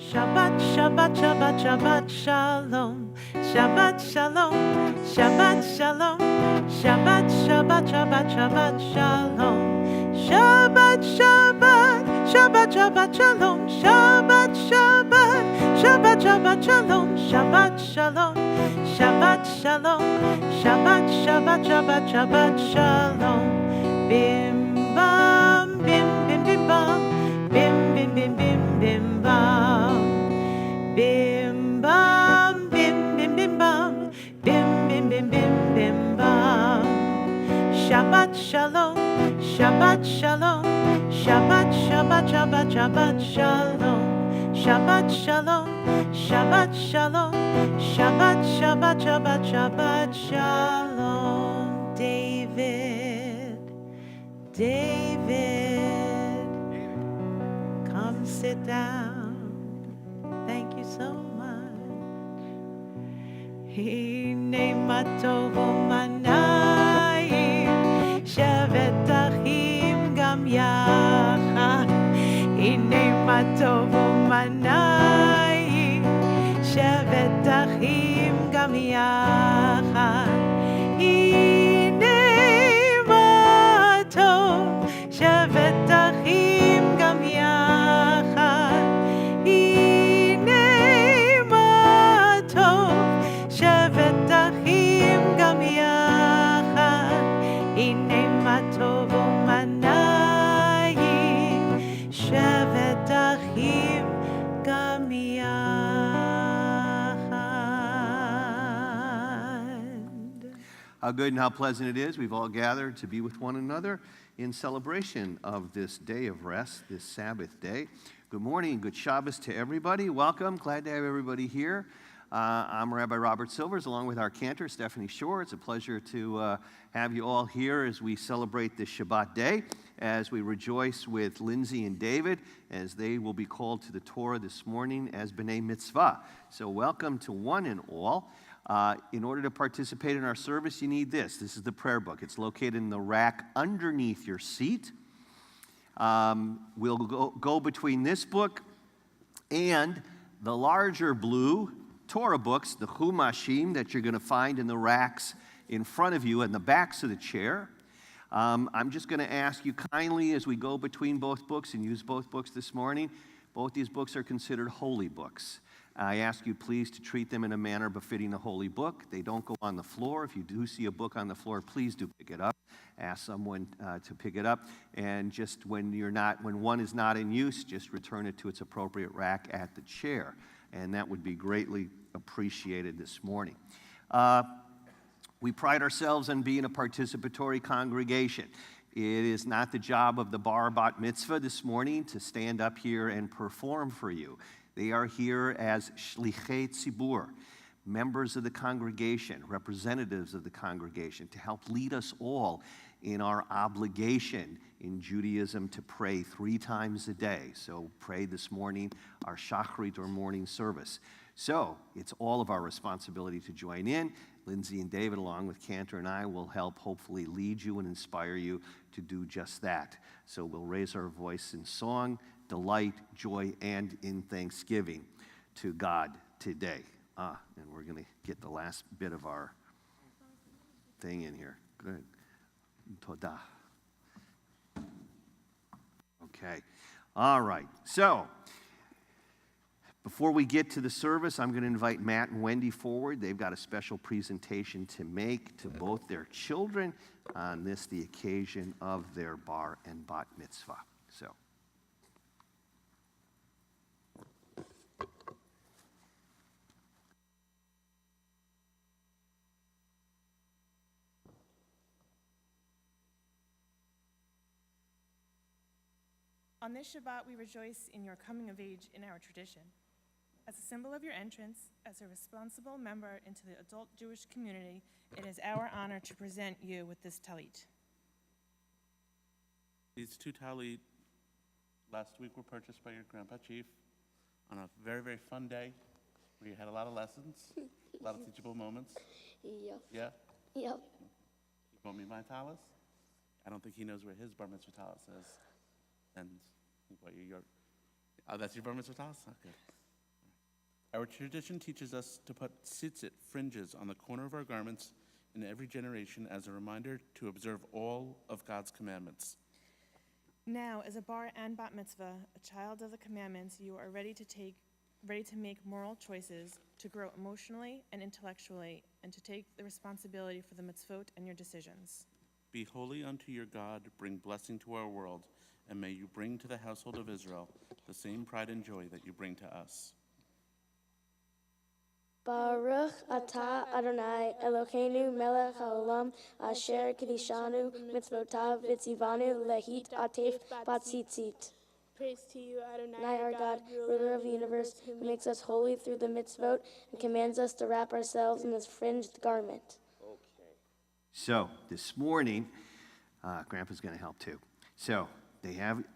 Shabbat, Shabbat, Shabbat, Shabbat, Shalom. Shabbat, Shalom. Shabbat, Shalom. Shabbat, Shabbat, Shabbat, Shabbat, Shalom. Shabbat, Shabbat, Shabbat, Shabbat, Shalom. Shabbat, Shabbat, Shabbat, Shabbat, Shalom. Shabbat, Shalom. Shabbat, Shalom. Shabbat, Shabbat, Shabbat, Shabbat, Shalom. Bim, bam, bim, bim, bim, bam. Bim, bim, bim, bim, bim, bam. Bim, bam, bim, bim, bim, bam. Bim, bim, bim, bim, bim, bam. Shabbat, Shalom. Shabbat, Shalom. Shabbat, Shabbat, Shabbat, Shabbat, Shalom. Shabbat, Shalom. Shabbat, Shalom. Shabbat, Shabbat, Shabbat, Shabbat, Shalom. David, come sit down. Thank you so much. Hine matovo manayim, shevet achim gam yachad. Hine matovo manayim, shevet achim gam yachad. Hine matov, shevet achim gam yachad. Hine matov, shevet achim gam yachad. Hine matov umanayim, shevet achim gam yachad. How good and how pleasant it is. We've all gathered to be with one another in celebration of this day of rest, this Sabbath day. Good morning, good Shabbos to everybody. Welcome, glad to have everybody here. I'm Rabbi Robert Silvers, along with our cantor, Stephanie Shore. It's a pleasure to have you all here as we celebrate this Shabbat day, as we rejoice with Lindsay and David, as they will be called to the Torah this morning as B'nai Mitzvah. So welcome to one and all. In order to participate in our service, you need this. This is the prayer book. It's located in the rack underneath your seat. We'll go between this book and the larger blue Torah books, the Chumashim, that you're going to find in the racks in front of you and the backs of the chair. I'm just going to ask you kindly as we go between both books and use both books this morning. Both these books are considered holy books. I ask you please to treat them in a manner befitting the holy book. They don't go on the floor. If you do see a book on the floor, please do pick it up. Ask someone to pick it up. And just when one is not in use, just return it to its appropriate rack at the chair. And that would be greatly appreciated this morning. We pride ourselves on being a participatory congregation. It is not the job of the bar bat mitzvah this morning to stand up here and perform for you. They are here as shlichei tzibur, members of the congregation, representatives of the congregation, to help lead us all in our obligation in Judaism to pray 3 times a day. So pray this morning, our shacharit or morning service. So it's all of our responsibility to join in. Lindsay and David, along with Cantor and I, will help hopefully lead you and inspire you to do just that. So we'll raise our voice in song, delight, joy, and in thanksgiving to God today. And we're going to get the last bit of our thing in here. Good. Todah. Okay. All right. So, before we get to the service, I'm going to invite Matt and Wendy forward. They've got a special presentation to make to both their children on this, the occasion of their bar and bat mitzvah. So. On this Shabbat, we rejoice in your coming of age in our tradition. As a symbol of your entrance, as a responsible member into the adult Jewish community, it is our honor to present you with this talit. These 2 talit last week were purchased by your grandpa chief on a very, very fun day where you had a lot of lessons, a lot of teachable moments. Yep. Yeah? Yep. You want me my talis? I don't think he knows where his bar mitzvah talis is. And what that's your bar mitzvah talis? Okay. Our tradition teaches us to put tzitzit fringes on the corner of our garments in every generation as a reminder to observe all of God's commandments. Now, as a bar and bat mitzvah, a child of the commandments, you are ready to make moral choices, to grow emotionally and intellectually, and to take the responsibility for the mitzvot and your decisions. Be holy unto your God, bring blessing to our world, and may you bring to the household of Israel the same pride and joy that you bring to us. Baruch atah Adonai Eloheinu melech haolam asher kedishanu mitzvotav v'tzivanu lehit atef batzitzit. Praise to you, Adonai, our God, ruler of the universe, who makes us holy through the mitzvot and commands us to wrap ourselves in this fringed garment. So this morning, Grandpa's going to help too. So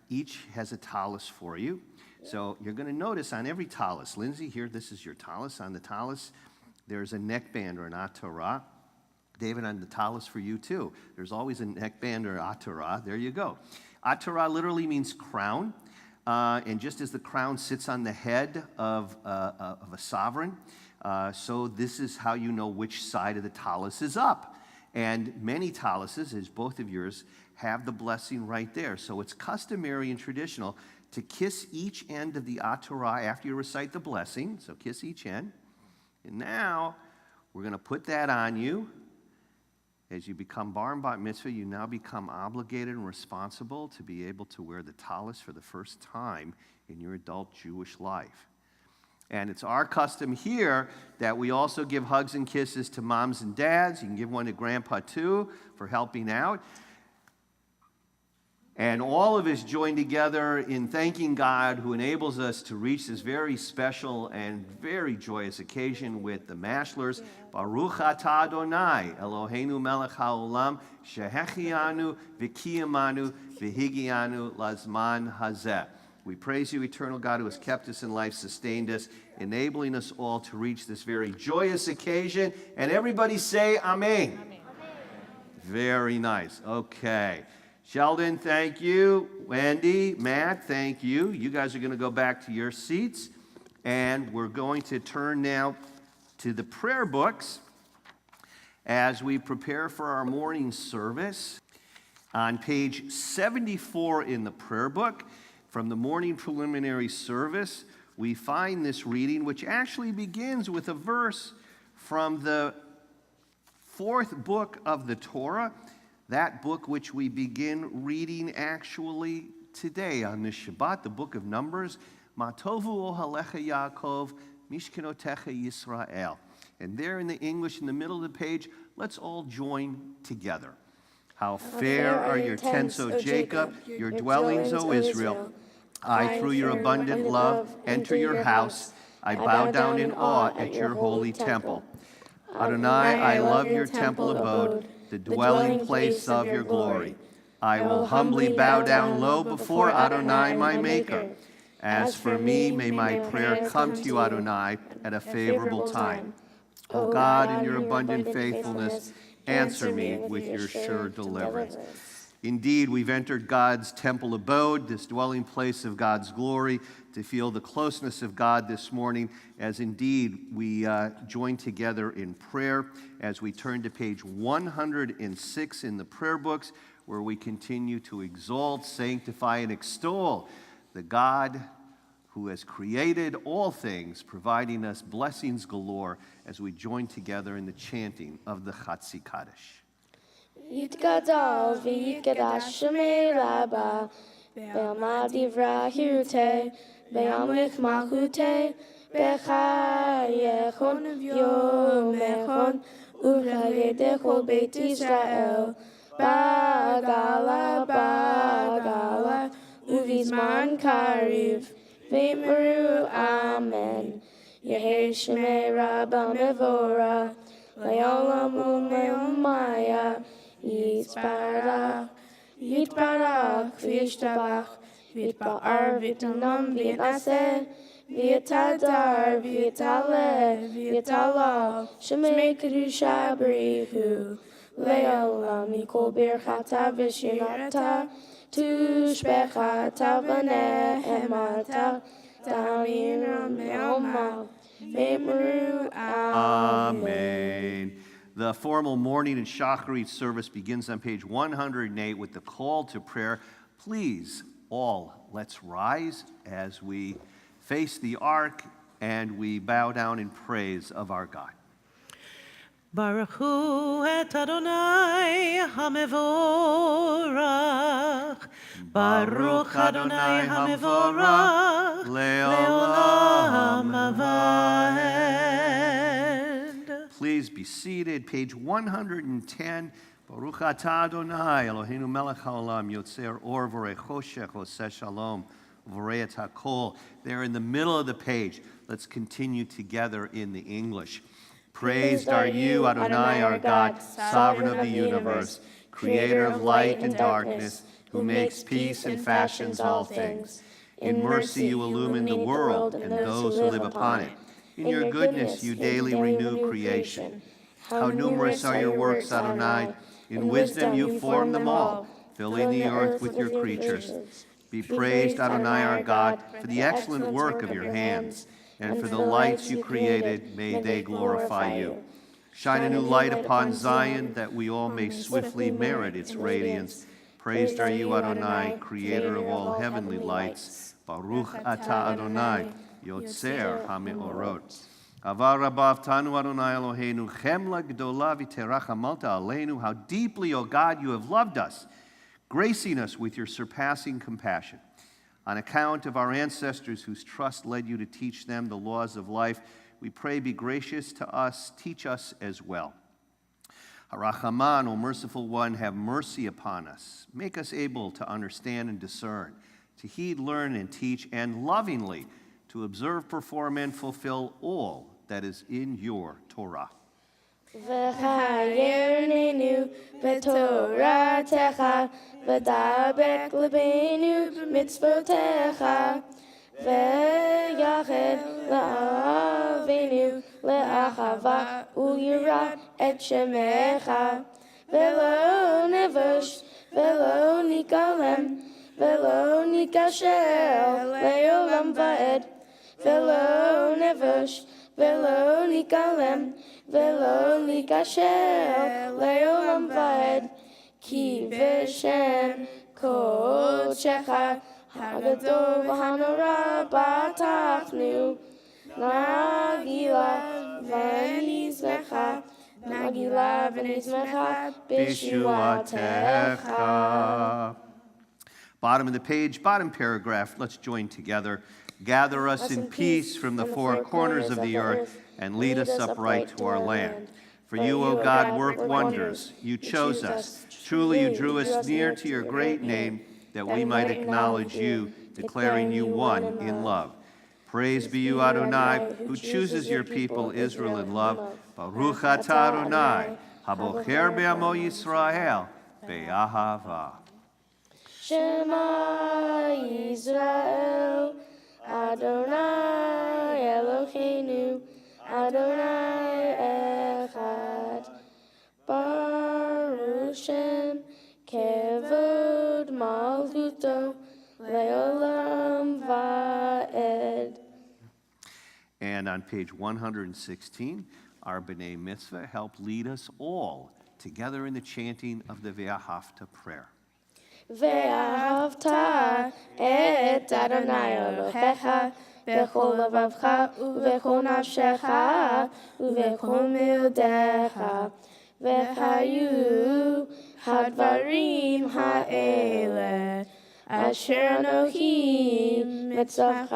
each has a tallis for you. So you're going to notice on every tallis, Lindsay, here, this is your tallis. On the tallis, there's a neckband or an atorah. David, on the tallis for you too. There's always a neckband or atorah. There you go. Atorah literally means crown. And just as the crown sits on the head of a sovereign, so this is how you know which side of the tallis is up. And many tallises, as both of yours, have the blessing right there. So it's customary and traditional to kiss each end of the atorah after you recite the blessing. So kiss each end. And now we're going to put that on you. As you become bar and bat mitzvah, you now become obligated and responsible to be able to wear the tallis for the first time in your adult Jewish life. And it's our custom here that we also give hugs and kisses to moms and dads. You can give one to Grandpa too for helping out. And all of us join together in thanking God who enables us to reach this very special and very joyous occasion with the Maschlers. Baruch atah Adonai, Eloheinu melech haolam, shehechianu v'kiyamanu v'higianu lazman hazeh. We praise you, eternal God, who has kept us in life, sustained us, enabling us all to reach this very joyous occasion. And everybody say amen. Amen. Very nice. Okay. Sheldon, thank you. Wendy, Matt, thank you. You guys are going to go back to your seats. And we're going to turn now to the prayer books as we prepare for our morning service. On page 74 in the prayer book, from the morning preliminary service, we find this reading, which actually begins with a verse from the fourth book of the Torah, that book which we begin reading actually today on this Shabbat, the book of Numbers. Matovu ohalecha Yaakov, mishkenotecha Yisrael. And there in the English, in the middle of the page, let's all join together. How fair are your tents, O Jacob, your dwellings, O Israel. I, through your abundant love, enter your house. I bow down in awe at your holy temple. Adonai, I love your temple abode, the dwelling place of your glory. I will humbly bow down low before Adonai, my Maker. As for me, may my prayer come to you, Adonai, at a favorable time. O God, in your abundant faithfulness, answer me with your sure deliverance. Indeed, we've entered God's temple abode, this dwelling place of God's glory, to feel the closeness of God this morning, as indeed we join together in prayer as we turn to page 106 in the prayer books, where we continue to exalt, sanctify, and extol the God who has created all things, providing us blessings galore as we join together in the chanting of the Chatzi Kaddish. Yitgadal v'yitgadash shemei Rabba, be'amad divrahirute, be'amlich malchute, b'chayechon v'yomechon, u'chayete chol Beit Yisrael, bagala, u'vizman kariv, v'imru amen. Yehi shemei Rabba mevora, le'olam u'me'omaya, Yitbarach, v'yishtabach, v'yitba'ar, v'yitanam, v'yinaseh, v'yitadar, v'yitaleh, v'yitalav, shemei kedusha b'rihu, le'olam mikol birchata v'shirata, tushbechata v'nehemata, ta'amira me'omav, Memeru. Amen. The formal morning and Shacharit service begins on page 108 with the call to prayer. Please, all, let's rise as we face the ark and we bow down in praise of our God. Baruch hu et Adonai hamevorach. Baruch Adonai hamevorach. Leolam avad. Please be seated. Page 110. Baruch atah Adonai Eloheinu melech haolam yotzer or vorei choshech oseh shalom vorei et hakol. There in the middle of the page. Let's continue together in the English. Praised are you, Adonai, our God, sovereign of the universe, creator of light and darkness, who makes peace and fashions all things. In mercy you illumine the world and those who live upon it. In your goodness you daily renew creation. How numerous are your works, Adonai. In wisdom you form them all, filling the earth with your creatures. Be praised, Adonai, our God, for the excellent work of your hands. And for the lights you created, may they glorify you. Shine a new light upon Zion, that we all may swiftly merit its radiance. Praised are you, Adonai, creator of all heavenly lights. Baruch atah Adonai, yotzer hameorot. Avar rabav tanu Adonai Eloheinu, chemla gdola v'terachamalta aleinu. How deeply, O God, you have loved us, gracing us with your surpassing compassion. On account of our ancestors whose trust led you to teach them the laws of life, we pray be gracious to us, teach us as well. Harachaman, O merciful one, have mercy upon us. Make us able to understand and discern, to heed, learn, and teach, and lovingly to observe, perform, and fulfill all that is in your Torah. V'chayernenu b'toratecha, v'dabek lebeinu b'mitzvotecha, v'yached la'avenu le'achava u'yira et shemecha, v'lo nevush, v'lo nikalem, v'lo nikashel le'olam va'ed, v'lo nevush, v'lo nikalem, v'lo nikashel le'olam va'ed, ki v'shem kodshecha hagadol v'hanora batachnu, nagila v'nizmecha, nagila v'nizmecha b'shuatecha. Bottom of the page, bottom paragraph, let's join together. Gather us in peace from the four corners of the earth and lead us upright to our land. For you, O God, work wonders. You chose us. Truly you drew us near to your great name, that we might acknowledge you, declaring you one in love. Praise be you, Adonai, who chooses your people, Israel, in love. Baruch atah Adonai, habocher be'amo Yisrael, be'ahava. Shema Yisrael, Adonai Eloheinu, Adonai Echad, Baruch Shem Kevod Malchuto Leolam Va'ed. And on page 116, our B'nai Mitzvah help lead us all together in the chanting of the Ve'ahavta prayer. ואהבת את אדוני אלוהיך בכל לבבך ובכל נפשך ובכל מאודך, והיו הדברים האלה אשר אנוכי מצווך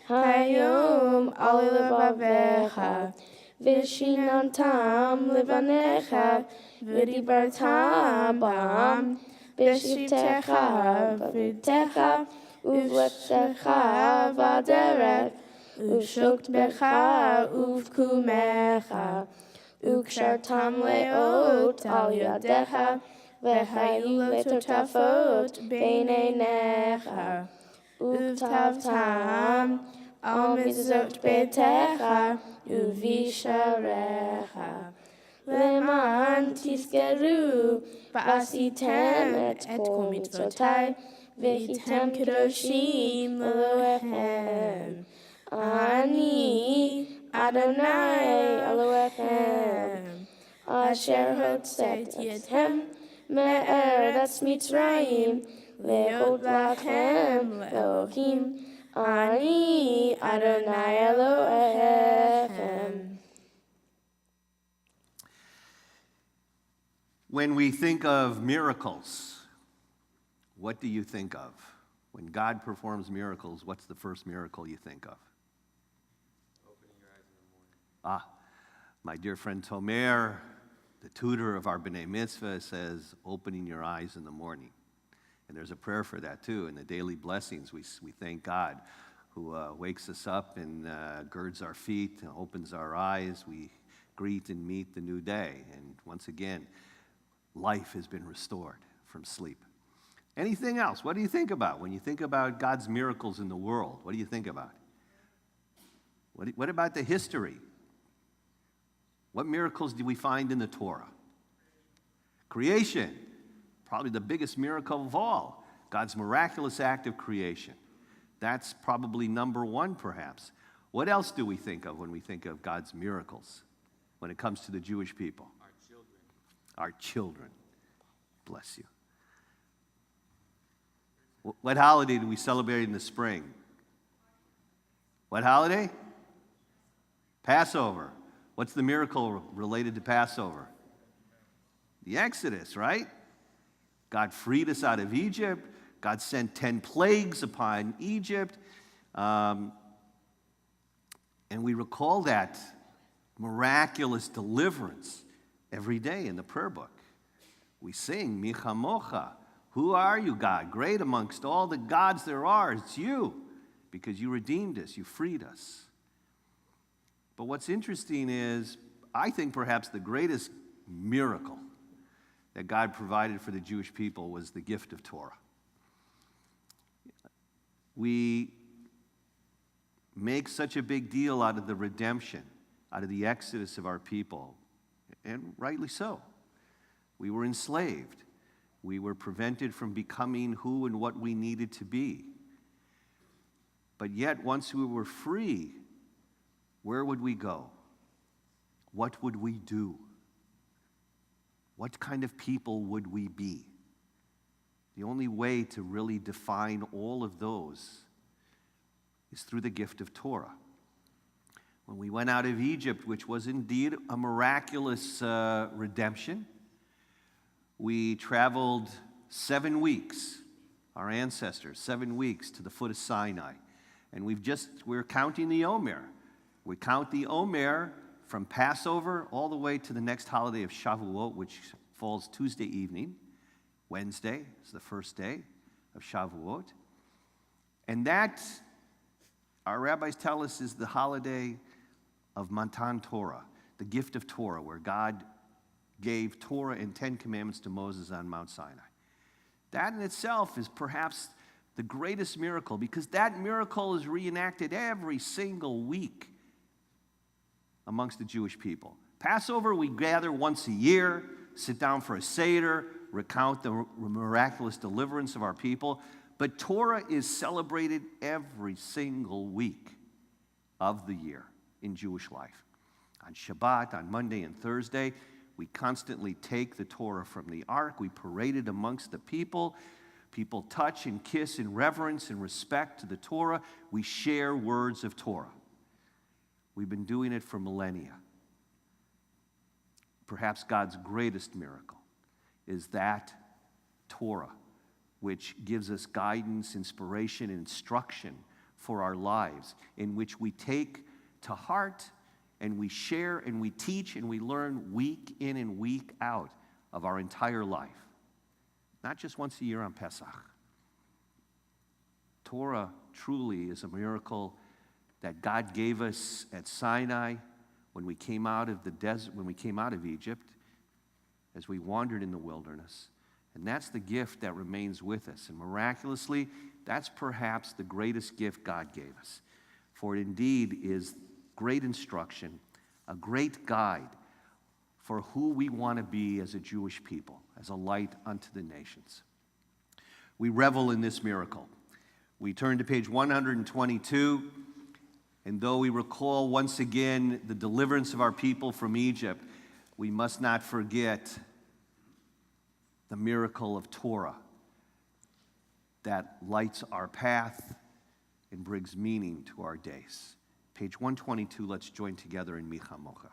היום על לבביך, ושיננתם לבניך ודיברתם בם בשבתך ובביתך ובלכתך בדרך ובשוכבך ובקומך, וקשרתם לאות על ידיך, והיו לטוטפות בין עיניך, וכתבתם על מזוזות ביתך ובשעריך, למען תזכרו ועשיתם את כל מצוותיי, והייתם קדושים לאלוהיכם. אני Adonai Elohechem, Asher hotzeti etchem me'eretz Mitzrayim, lehot lachem Elohim, Ani Adonai Elohechem. When we think of miracles, what do you think of? When God performs miracles, what's the first miracle you think of? Opening your eyes in the morning. My dear friend Tomer, the tutor of our B'nai Mitzvah, says, opening your eyes in the morning. And there's a prayer for that too. In the daily blessings, we thank God who wakes us up and girds our feet and opens our eyes. We greet and meet the new day. And once again, life has been restored from sleep. Anything else? What do you think about when you think about God's miracles in the world? What do you think about? What about the history? What miracles do we find in the Torah? Creation, probably the biggest miracle of all. God's miraculous act of creation. That's probably number one, perhaps. What else do we think of when we think of God's miracles when it comes to the Jewish people? Our children. Our children. Bless you. What holiday do we celebrate in the spring? What holiday? Passover. What's the miracle related to Passover? The Exodus, right? God freed us out of Egypt. God sent 10 plagues upon Egypt. And we recall that miraculous deliverance every day in the prayer book. We sing, Micha Mocha. Who are you, God? Great amongst all the gods there are. It's you, because you redeemed us. You freed us. But what's interesting is, I think perhaps the greatest miracle that God provided for the Jewish people was the gift of Torah. We make such a big deal out of the redemption, out of the exodus of our people, and rightly so. We were enslaved. We were prevented from becoming who and what we needed to be. But yet, once we were free, where would we go? What would we do? What kind of people would we be? The only way to really define all of those is through the gift of Torah. When we went out of Egypt, which was indeed a miraculous redemption, we traveled 7 weeks, our ancestors, 7 weeks to the foot of Sinai. And we're counting the Omer. We count the Omer from Passover all the way to the next holiday of Shavuot, which falls Tuesday evening. Wednesday is the first day of Shavuot. And that, our rabbis tell us, is the holiday of Matan Torah, the gift of Torah, where God gave Torah and 10 commandments to Moses on Mount Sinai. That in itself is perhaps the greatest miracle, because that miracle is reenacted every single week amongst the Jewish people. Passover, we gather once a year, sit down for a Seder, recount the miraculous deliverance of our people. But Torah is celebrated every single week of the year in Jewish life. On Shabbat, on Monday and Thursday, we constantly take the Torah from the ark. We parade it amongst the people. People touch and kiss in reverence and respect to the Torah. We share words of Torah. We've been doing it for millennia. Perhaps God's greatest miracle is that Torah, which gives us guidance, inspiration, and instruction for our lives, in which we take to heart and we share and we teach and we learn week in and week out of our entire life. Not just once a year on Pesach. Torah truly is a miracle that God gave us at Sinai when we came out of the desert, when we came out of Egypt, as we wandered in the wilderness. And that's the gift that remains with us. And miraculously, that's perhaps the greatest gift God gave us. For it indeed is great instruction, a great guide for who we want to be as a Jewish people, as a light unto the nations. We revel in this miracle. We turn to page 122, And though we recall once again the deliverance of our people from Egypt, we must not forget the miracle of Torah that lights our path and brings meaning to our days. Page 122, let's join together in Mi Chamocha.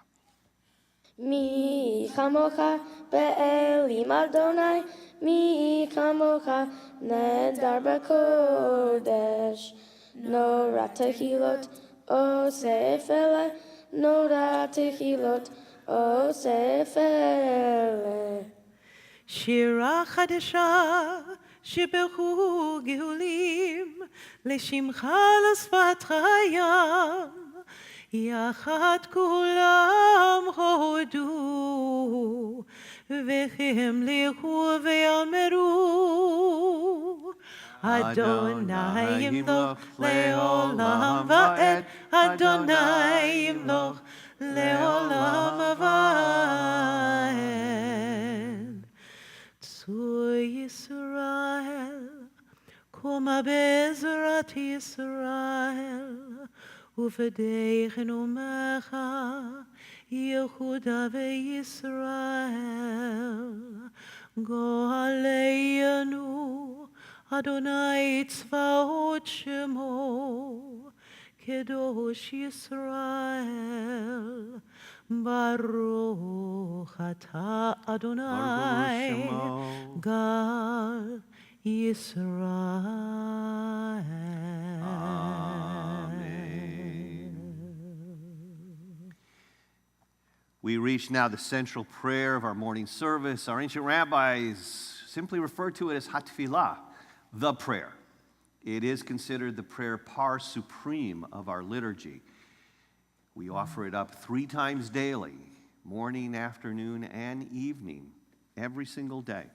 Mi chamocha be'elim Adonai, mi chamocha nedar b'kodesh. Nora tehilot osef ele, nora tehilot osef ele. שירה חדשה שבחו גאולים לשמך לשפת הים יחד כולם הודו והמליכו ואמרו אדוני ימלוך לעולם ועד אדוני ימלוך לעולם ועד צור ישראל קומה בעזרת ישראל ובדרך נאומך יהודה וישראל גואלנו אדוני צבאות שמו קדוש ישראל ברוך אתה אדוני גל ישראל. We reach now the central prayer of our morning service. Our ancient rabbis simply refer to it as Hatfilah, the prayer. It is considered the prayer par supreme of our liturgy. We offer it up 3 times daily, morning, afternoon, and evening, every single day.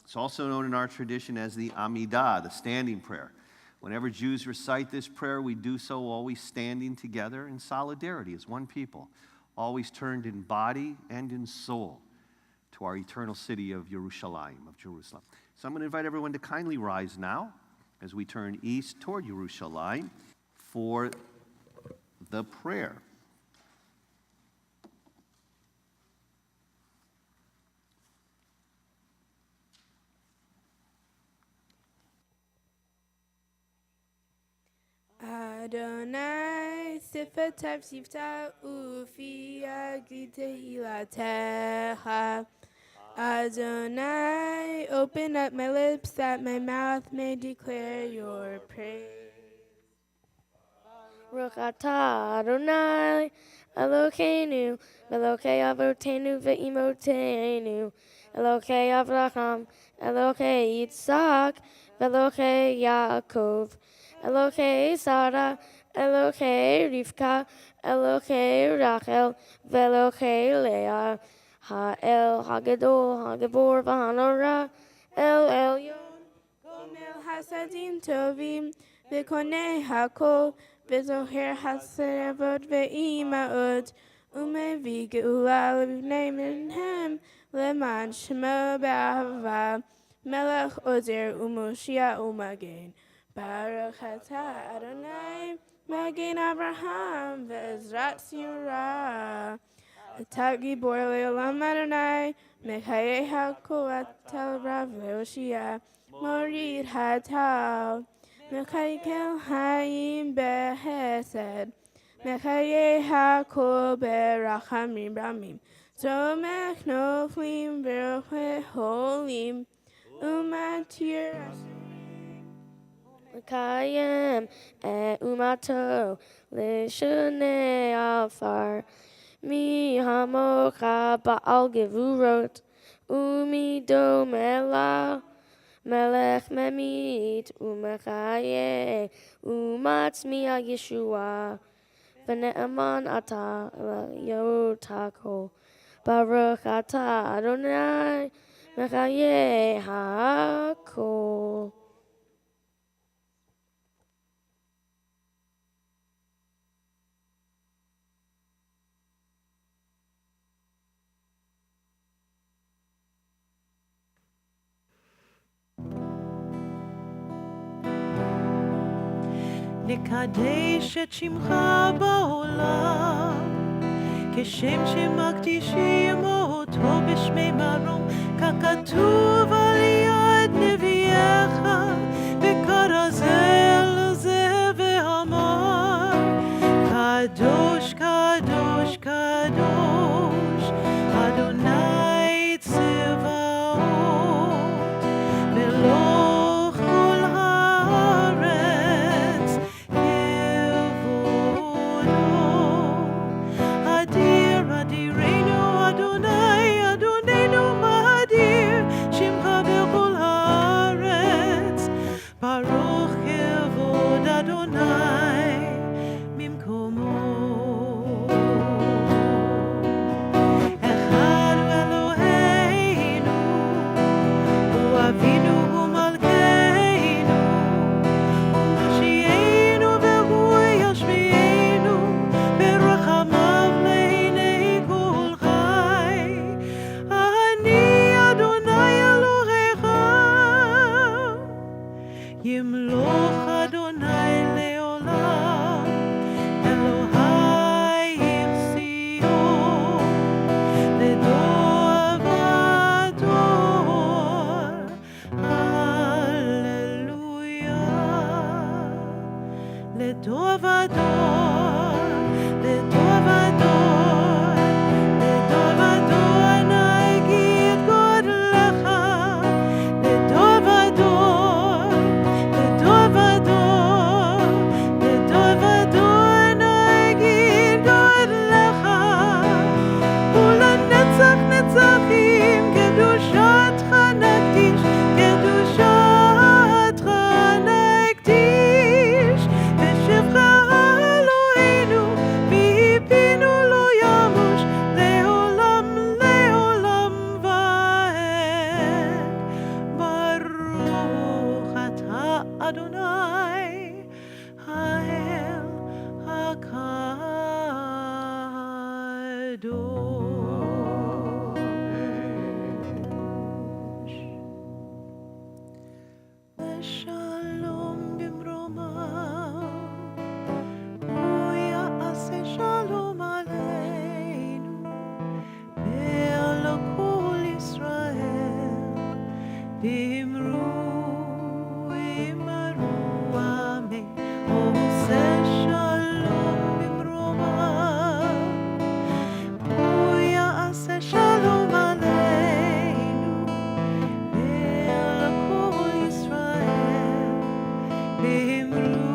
It's also known in our tradition as the Amidah, the standing prayer. Whenever Jews recite this prayer, we do so always standing together in solidarity as one people, always turned in body and in soul to our eternal city of Yerushalayim, of Jerusalem. So I'm going to invite everyone to kindly rise now as we turn east toward Yerushalayim for the prayer. Adonai, sifatav sifta ufi agitehilatecha. Adonai, open up my lips that my mouth may declare your praise. Baruch atah Adonai Elokeinu Elokei Avotenu ve'imotenu Elokei Avraham Elokei Yitzhak Elokei Yaakov Elokei Sarah Elokei Rivka Elokei Rachel Velokei Leah Ha'el Hagadol Hagabor V'Hanora El Elyon Gomel hasadim tovim v'konei hakol v'zoher haserevot ve'imaot umevi geula l'bnei menhem leman shemo b'ahava melech ozer u'moshia u'magen Baruch atah Adonai magen Avraham ve'ezrat Yirah Atah gibor le'olam Adonai mechayei hakol atal rav le'oshia morid hatal Mechayikel hayim behesed, Mechayei hakol berachamim ramim, Zomech noflim veroche holim, Umatir Kayem umato lishonei afar mi hamocha ba'al gevurot umi domela melech memit umechaye umatzmiya Yeshua v'ne'eman ata yotako Baruch ata Adonai mechaye hakol. נקדש את שמך בעולם, כשם שמקדישים אותו בשמי מרום, ככתוב על יד נביאך, וכרזה לזה ואמר, קדוש, קדוש, קדוש, אדוני צבאות, מלוך כל הארץ כבודו. אדיר, אדירנו, אדוני, אדוננו, מה אדיר שמך בכל הארץ, ברוך כבוד אדוני ממקומו. אחד הוא אלוהינו, הוא אבינו, הוא מלכנו, הוא מושיענו והוא ישמיענו, ברחמיו לעיני כל חי. אני אדוני אלוהיך, ימלוך אדוני לעולם, אלוהי ציון, לדור ודור. הללויה. לדור ודור, לדור ודור, לדור ודור נגיד גודלך, לדור ודור, לדור ודור, לדור ודור נגיד גודלך, ולנצח נצחים קדושתך נקדיש, קדושתך נקדיש, ושבחה אלוהינו מפינו לא ימוש, לעולם לעולם ועד. ברוך אתה אדוני האל הקדוש. ושלום במרומיו, הוא יעשה שלום עלינו ועל כל ישראל, ואמרו אמרו אמן. הוא עושה שלום במרומיו, הוא יעשה שלום עלינו ועל כל ישראל, ואמרו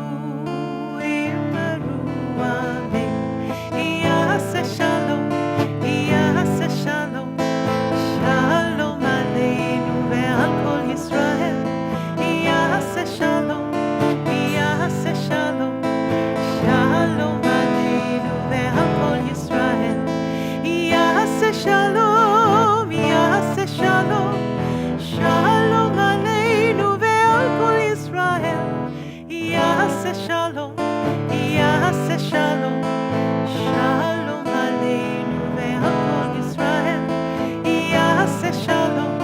אמרו אמן. יעשה שלום, יעשה שלום, שלום עלינו ועל כל ישראל, יעשה שלום, יעשה שלום, שלום עלינו ועל כל ישראל, יעשה שלום, יעשה שלום, שלום עלינו ועל כל ישראל, יעשה שלום, יעשה שלום, שלום עלינו ועל כל ישראל, יעשה שלום,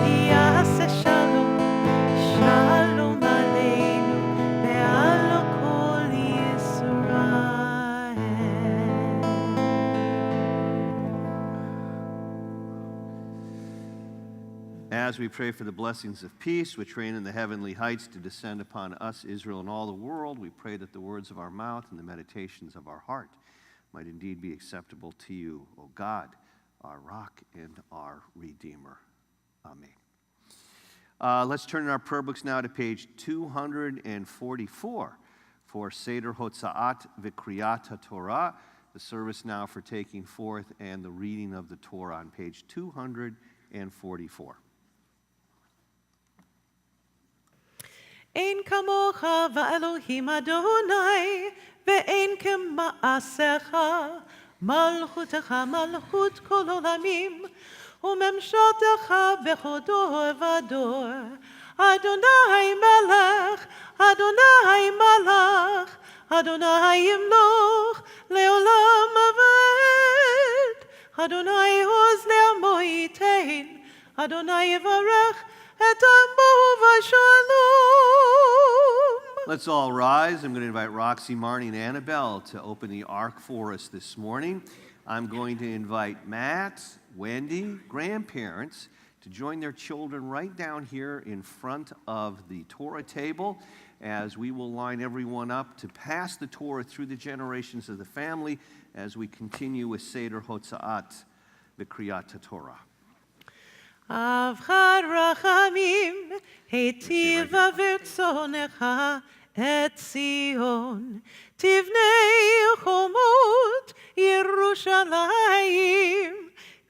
יעשה שלום, שלום עלינו ועל כל ישראל. As we pray for the blessings of peace which reign in the heavenly heights to descend upon us, Israel, and all the world, we pray that the words of our mouth and the meditations of our heart might indeed be acceptable to you, O God, our rock and our Redeemer. Amen. Let's turn in our prayer books now to page 244 for Seder Hotzaat V'Kriyat HaTorah, the service now for taking forth and the reading of the Torah on page 244. אין כמוך ואלוהים אדוני, ואין כמעשיך, מלכותך מלכות כל עולמים, וממשלתך בכל דור ודור. אדוני מלך, אדוני מלך, אדוני ימלוך לעולם ועד. אדוני עוז לעמו ייתן, אדוני יברך את עמו בשלום. Let's all rise. I'm going to invite Roxy, Marnie, and Annabelle to open the ark for us this morning. I'm going to invite Matt, Wendy, grandparents, to join their children right down here in front of the Torah table as we will line everyone up to pass the Torah through the generations of the family as we continue with Seder Hotza'at V'Kriyat Torah. Avchad rachamim, heitiva v'rtzonecha et Zion. Tivnei chomot Yerushalayim.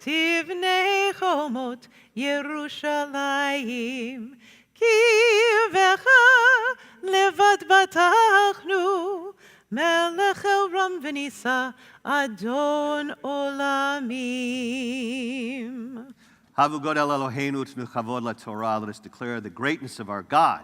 Tivnei chomot Yerushalayim. Ki vecha levad batachnu. Melech el-ram v'nisa Adon olamim. Havu godel Eloheinu tnu chavod laTorah. Let us declare the greatness of our God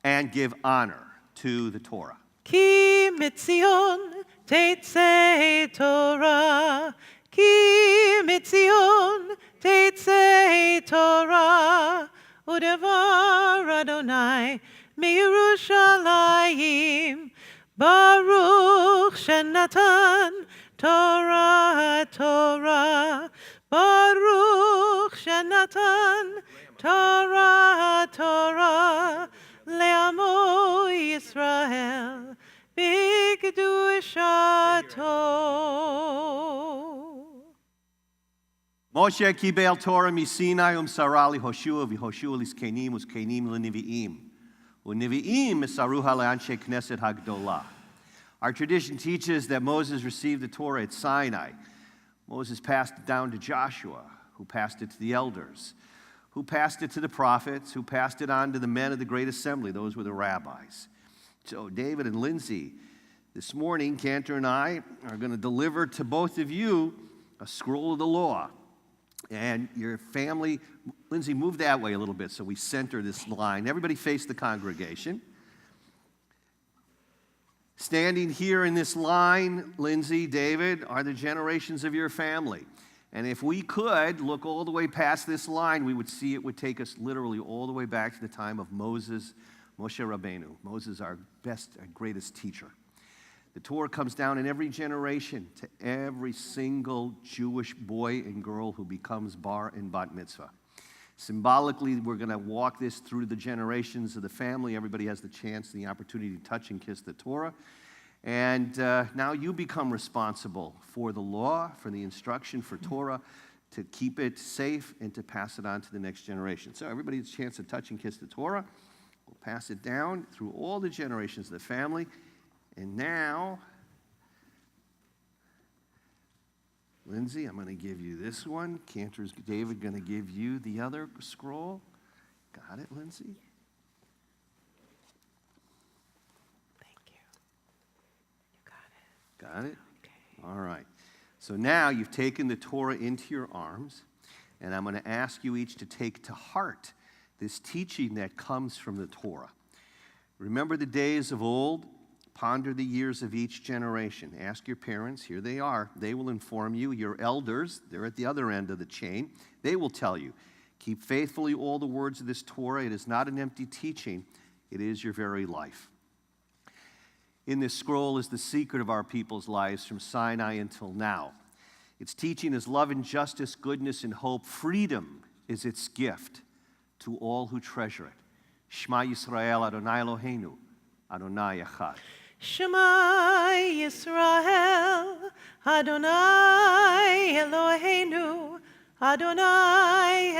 and give honor to the Torah. Ki mitzion teitzei Torah. Ki mitzion teitzei Torah. Udevar Adonai miYerushalayim. Baruch shenatan Torah Torah. Baruch shenatan Torah Torah le'amo Yisrael b'kedushato. Moshe kibel Torah miSinai umsarali Hoshua v'Hoshua liskenim uskenim l'nevi'im. U'nevi'im misaruha le'anshe knesset hagdolah. Our tradition teaches that Moses received the Torah at Sinai. Moses passed it down to Joshua, who passed it to the elders, who passed it to the prophets, who passed it on to the men of the great assembly. Those were the rabbis. So David and Lindsay, this morning, Cantor and I are going to deliver to both of you a scroll of the law. And your family, Lindsay, move that way a little bit so we center this line. Everybody face the congregation. Standing here in this line, Lindsay, David, are the generations of your family. And if we could look all the way past this line, we would see it would take us literally all the way back to the time of Moses, Moshe Rabbeinu. Moses, our best, our greatest teacher. The Torah comes down in every generation to every single Jewish boy and girl who becomes bar and bat mitzvah. Symbolically, we're going to walk this through the generations of the family. Everybody has the chance and the opportunity to touch and kiss the Torah. And now you become responsible for the law, for the instruction, for Torah, to keep it safe and to pass it on to the next generation. So everybody has a chance to touch and kiss the Torah. We'll pass it down through all the generations of the family. And now, Lindsay, I'm going to give you this one. Cantor's David going to give you the other scroll. Got it, Lindsay? Thank you. You got it. Got it? Okay. All right. So now you've taken the Torah into your arms, and I'm going to ask you each to take to heart this teaching that comes from the Torah. Remember the days of old. Ponder the years of each generation. Ask your parents, here they are. They will inform you. Your elders, they're at the other end of the chain. They will tell you. Keep faithfully all the words of this Torah. It is not an empty teaching. It is your very life. In this scroll is the secret of our people's lives from Sinai until now. Its teaching is love and justice, goodness and hope. Freedom is its gift to all who treasure it. Shema Yisrael Adonai Eloheinu, Adonai Echad. Shema Yisrael, Adonai Eloheinu, Adonai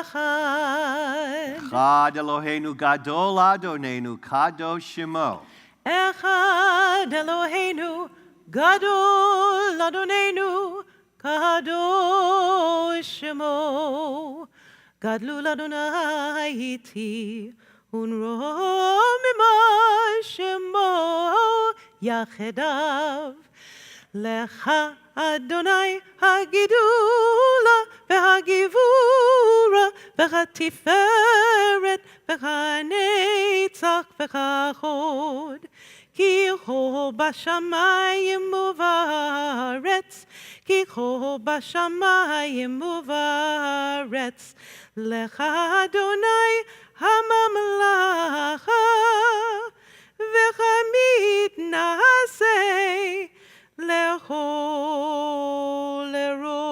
Echad. Echad Eloheinu Gadol Adonenu Kadosh Shemo. Echad Eloheinu, Gadol Adonenu, Kadosh Shemo. Gadlul Adonai iti, Unro mima shemo yachedav. Lecha Adonai hagidula v'hagivura v'hatiferet v'hanetzach v'hachod. Ki ho b'shamayim uvaretz, ki ho b'shamayim uvaretz. Lecha Adonai Hamamlacha וחמיד נעשה לכל ראש.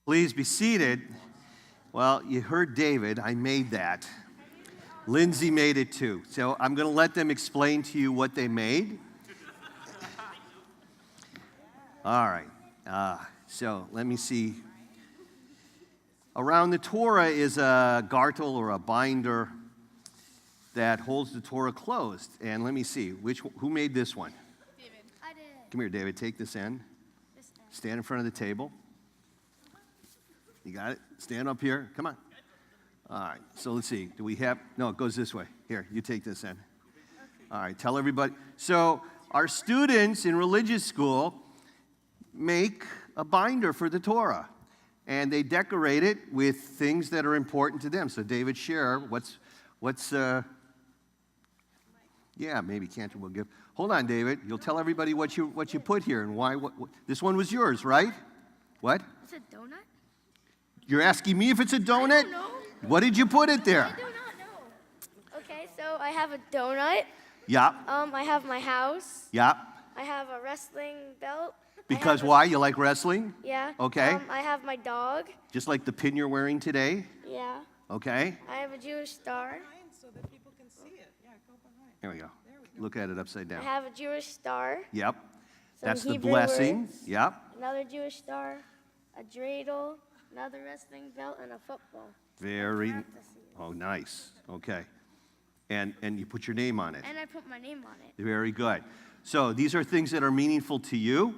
Please be seated. Well, you heard David. I made that. Lindsay made it too. So I'm going to let them explain to you what they made. All right. So let me see. Around the Torah is a gartel or a binder that holds the Torah closed. And let me see. Who made this one? David. I did. Come here, David. Take this end. Stand in front of the table. You got it? Stand up here. Come on. All right. So let's see. Do we have? No, it goes this way. Here, you take this end. All right. Tell everybody. So our students in religious school make a binder for the Torah, and they decorate it with things that are important to them. So David, share yeah, maybe Cantor will give. Hold on, David. You'll tell everybody what you put here and why. This one was yours, right? What? It's a donut? You're asking me if it's a donut? I don't know. What did you put it there? I do not know. Okay, so I have a donut. Yeah. I have my house. Yeah. I have a wrestling belt. Because why? You like wrestling? Yeah. Okay. I have my dog. Just like the pin you're wearing today? Yeah. Okay. I have a Jewish star. So that people can see it. Yeah, go behind. Here we go. Look at it upside I down. have a Jewish star. Yep. Some That's the Hebrew blessing. words, Yep. Another Jewish star, a dreidel, another wrestling belt, and a football. Very. Practice it. Oh, nice. Okay. And you put your name on it. And I put my name on it. Very good. So these are things that are meaningful to you.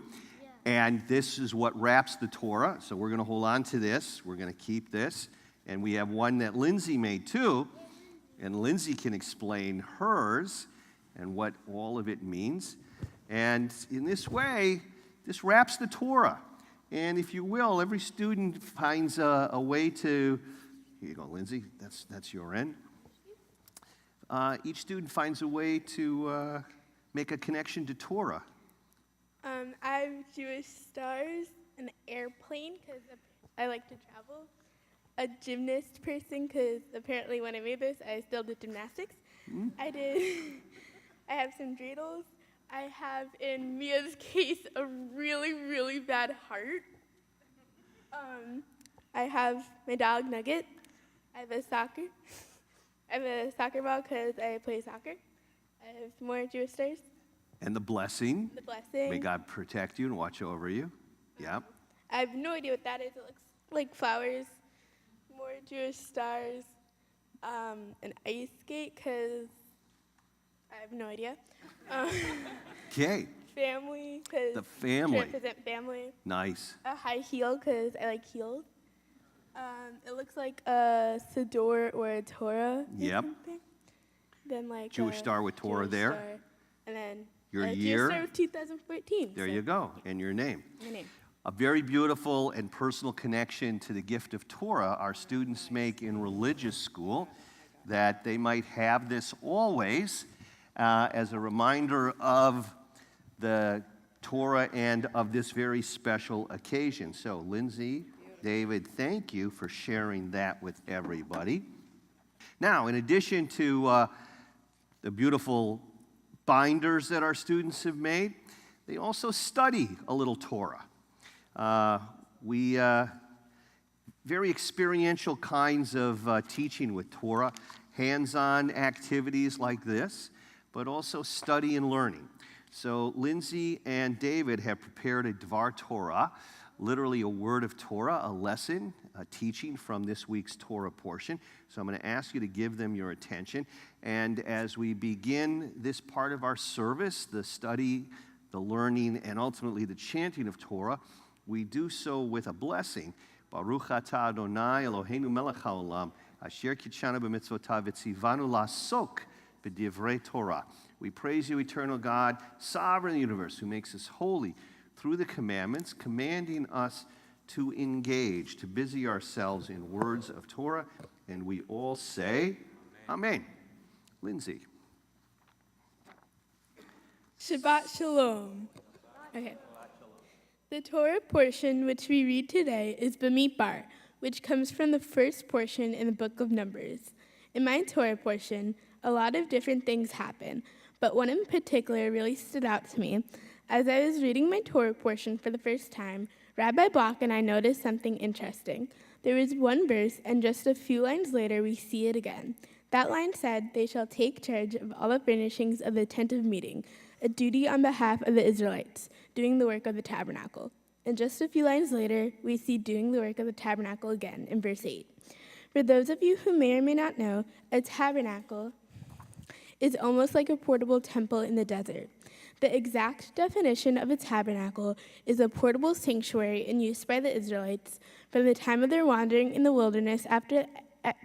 And this is what wraps the Torah. So we're going to hold on to this. We're going to keep this. And we have one that Lindsay made too. And Lindsay can explain hers and what all of it means. And in this way, this wraps the Torah. And if you will, every student finds a way to, here you go, Lindsay, that's your end. Each student finds a way to make a connection to Torah. I have Jewish stars, an airplane because I like to travel, a gymnast person because apparently when I made this, I still did gymnastics. I have some dreidels. I have, in Mia's case, a really, really bad heart. I have my dog Nugget. I have a soccer ball because I play soccer. I have more Jewish stars. And the blessing. The blessing. May God protect you and watch over you. Yeah. I have no idea what that is. It looks like flowers, more Jewish stars, an ice skate because I have no idea. Okay. Family because The family. to represent family. Nice. A high heel because I like heels. It looks like a Siddur or a Torah. Yep. Something. Then like Jewish a star with Torah Jewish there. star. And then Your a year. Jewish star with 2014. There so you go. And your name. My name. A very beautiful and personal connection to the gift of Torah our students make in religious school, that they might have this always as a reminder of the Torah and of this very special occasion. So, Lindsay, David, thank you for sharing that with everybody. Now, in addition to the beautiful binders that our students have made, they also study a little Torah. Very experiential kinds of teaching with Torah, hands-on activities like this, but also study and learning. So Lindsay and David have prepared a Dvar Torah, literally a word of Torah, a lesson, a teaching from this week's Torah portion. So I'm going to ask you to give them your attention. And as we begin this part of our service, the study, the learning, and ultimately the chanting of Torah, we do so with a blessing. Baruch atah Adonai Eloheinu melech haolam, asher kitshanu b'mitzvotav v'tzivanu la'asok b'divrei Torah. We praise you, eternal God, sovereign of the universe, who makes us holy through the commandments, commanding us to engage, to busy ourselves in words of Torah. And we all say, Amen. Lindsay. Shabbat Shalom. Okay. The Torah portion which we read today is Bamidbar, which comes from the first portion in the book of Numbers. In my Torah portion, a lot of different things happen, but one in particular really stood out to me. As I was reading my Torah portion for the first time, Rabbi Block and I noticed something interesting. There was one verse, and just a few lines later, we see it again. That line said, "They shall take charge of all the furnishings of the tent of meeting," a duty on behalf of the Israelites, doing the work of the tabernacle. And just a few lines later, we see doing the work of the tabernacle again in verse 8. For those of you who may or may not know, a tabernacle is almost like a portable temple in the desert. The exact definition of a tabernacle is a portable sanctuary in use by the Israelites from the time of their wandering in the wilderness after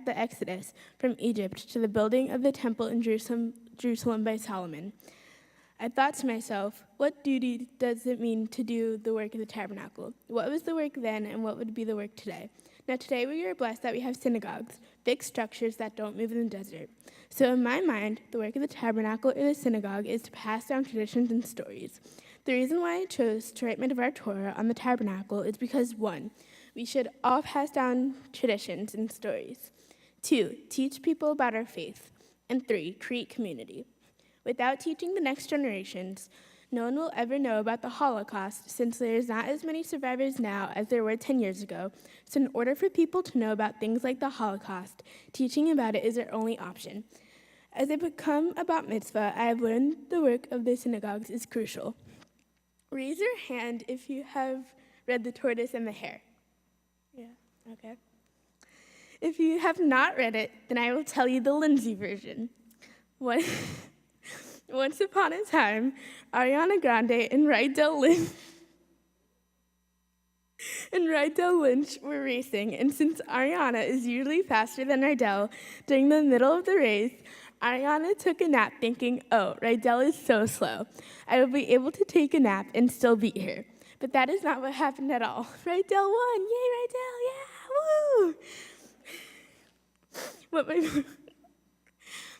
the Exodus from Egypt to the building of the temple in Jerusalem by Solomon. I thought to myself, what duty does it mean to do the work of the tabernacle? What was the work then, and what would be the work today? Now, today we are blessed that we have synagogues, big structures that don't move in the desert. So in my mind, the work of the tabernacle or the synagogue is to pass down traditions and stories. The reason why I chose to write my Dvar Torah on the tabernacle is because 1, we should all pass down traditions and stories. 2, teach people about our faith. And 3, create community. Without teaching the next generations, no one will ever know about the Holocaust, since there is not as many survivors now as there were 10 years ago. So in order for people to know about things like the Holocaust, teaching about it is their only option. As I become a bat mitzvah, I have learned the work of the synagogues is crucial. Raise your hand if you have read The Tortoise and the Hare. Yeah, okay. If you have not read it, then I will tell you the Lindsay version. One- Once upon a time, Ariana Grande and Rydell Lynch were racing, and since Ariana is usually faster than Rydell, during the middle of the race, Ariana took a nap thinking, oh, Rydell is so slow. I will be able to take a nap and still beat her. But that is not what happened at all. Rydell won! Yay, Rydell! Yeah! Woo!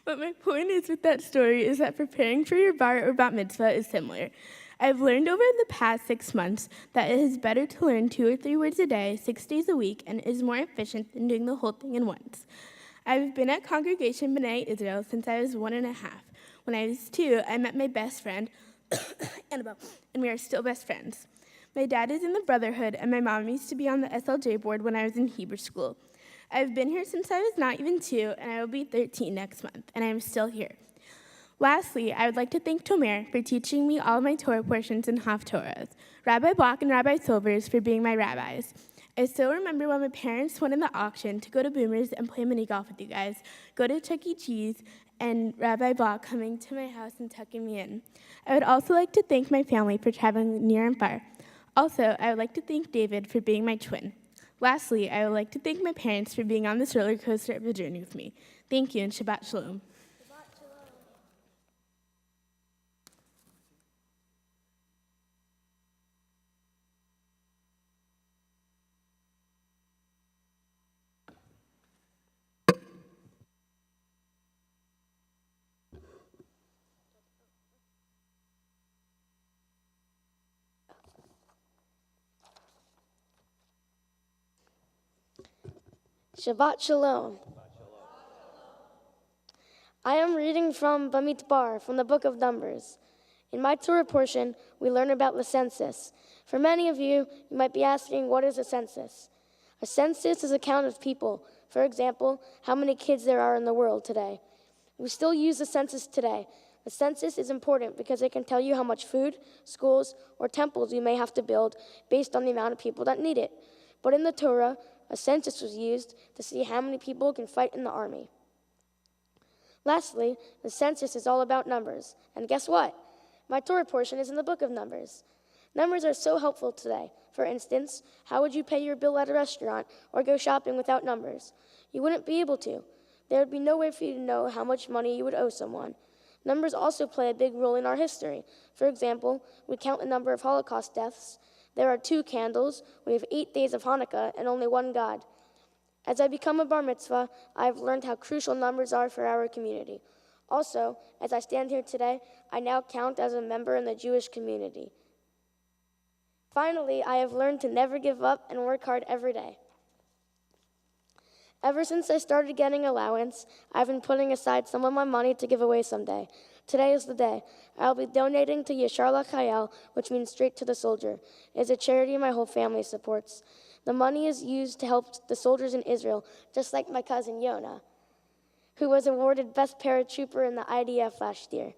But my point is with that story is that preparing for your bar or bat mitzvah is similar. I've learned over the past 6 months that it is better to learn 2 or 3 words a day, 6 days a week, and is more efficient than doing the whole thing in once. I've been at Congregation B'nai Israel since I was 1.5. When I was 2, I met my best friend, Annabelle, and we are still best friends. My dad is in the Brotherhood, and my mom used to be on the SLJ board when I was in Hebrew school. I've been here since I was not even 2, and I will be 13 next month, and I am still here. Lastly, I would like to thank Tomer for teaching me all of my Torah portions and Haftorahs, Rabbi Block and Rabbi Silvers for being my rabbis. I still remember when my parents went in the auction to go to Boomers and play mini golf with you guys, go to Chuck E. Cheese, and Rabbi Block coming to my house and tucking me in. I would also like to thank my family for traveling near and far. Also, I would like to thank David for being my twin. Lastly, I would like to thank my parents for being on this roller coaster of a journey with me. Thank you, and Shabbat Shalom. Shabbat Shalom. I am reading from Bamidbar, from the book of Numbers. In my Torah portion, we learn about the census. For many of you, you might be asking, what is a census? A census is a count of people. For example, how many kids there are in the world today. We still use the census today. The census is important because it can tell you how much food, schools, or temples you may have to build based on the amount of people that need it. But in the Torah, a census was used to see how many people can fight in the army. Lastly, the census is all about numbers. And guess what? My Torah portion is in the book of Numbers. Numbers are so helpful today. For instance, how would you pay your bill at a restaurant or go shopping without numbers? You wouldn't be able to. There would be no way for you to know how much money you would owe someone. Numbers also play a big role in our history. For example, we count the number of Holocaust deaths. There are 2 candles, we have 8 days of Hanukkah, and only 1 God. As I become a bar mitzvah, I have learned how crucial numbers are for our community. Also, as I stand here today, I now count as a member in the Jewish community. Finally, I have learned to never give up and work hard every day. Ever since I started getting allowance, I've been putting aside some of my money to give away someday. Today is the day. I'll be donating to Yashar LaChayal, which means straight to the soldier. It's a charity my whole family supports. The money is used to help the soldiers in Israel, just like my cousin Yona, who was awarded Best Paratrooper in the IDF last year.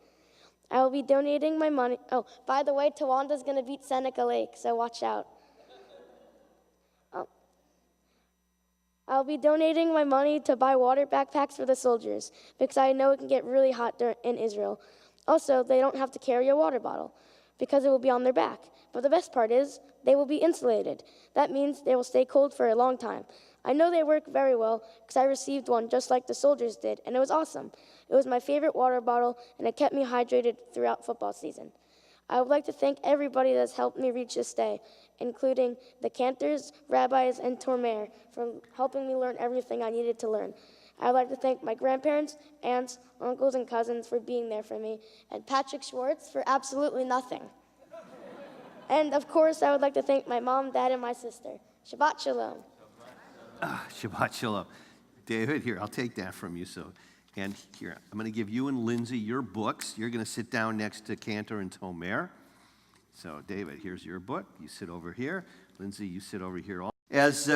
I will be donating my money. Oh, by the way, Tawanda's going to beat Seneca Lake, so watch out. I'll be donating my money to buy water backpacks for the soldiers because I know it can get really hot in Israel. Also, they don't have to carry a water bottle because it will be on their back. But the best part is they will be insulated. That means they will stay cold for a long time. I know they work very well because I received one just like the soldiers did, and it was awesome. It was my favorite water bottle, and it kept me hydrated throughout football season. I would like to thank everybody that's helped me reach this day, including the cantors, rabbis, and Tormer for helping me learn everything I needed to learn. I would like to thank my grandparents, aunts, uncles, and cousins for being there for me, and Patrick Schwartz for absolutely nothing. And of course, I would like to thank my mom, dad, and my sister. Shabbat Shalom. Shabbat Shalom. David, here, I'll take that from you. And here, I'm going to give you and Lindsay your books. You're going to sit down next to Cantor and Tomer. So, David, here's your book. You sit over here. Lindsay, you sit over here. As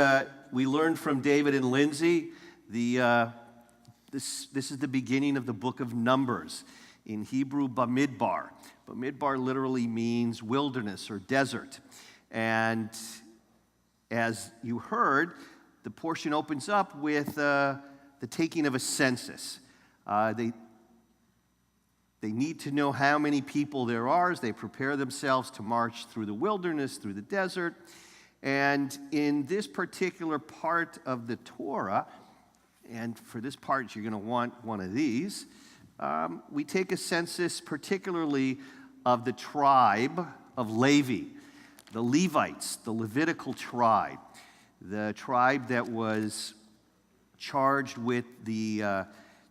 we learned from David and Lindsay, this is the beginning of the book of Numbers. In Hebrew, Bamidbar. Bamidbar literally means wilderness or desert. And as you heard, the portion opens up with the taking of a census. They need to know how many people there are as they prepare themselves to march through the wilderness, through the desert. And in this particular part of the Torah, and for this part you're going to want one of these, we take a census particularly of the tribe of Levi, the Levites, the Levitical tribe, the tribe that was charged with the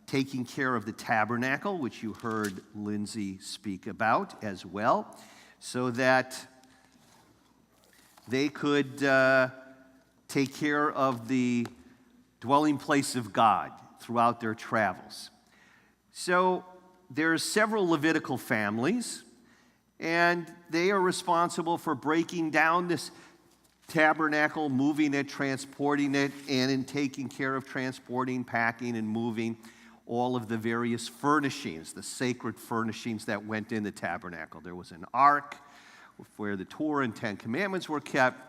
taking care of the tabernacle, which you heard Lindsay speak about as well, so that they could take care of the dwelling place of God throughout their travels. So there's several Levitical families, and they are responsible for breaking down this tabernacle, moving it, transporting it, and in taking care of transporting, packing, and moving all of the various furnishings, the sacred furnishings that went in the tabernacle. There was an ark where the Torah and Ten Commandments were kept.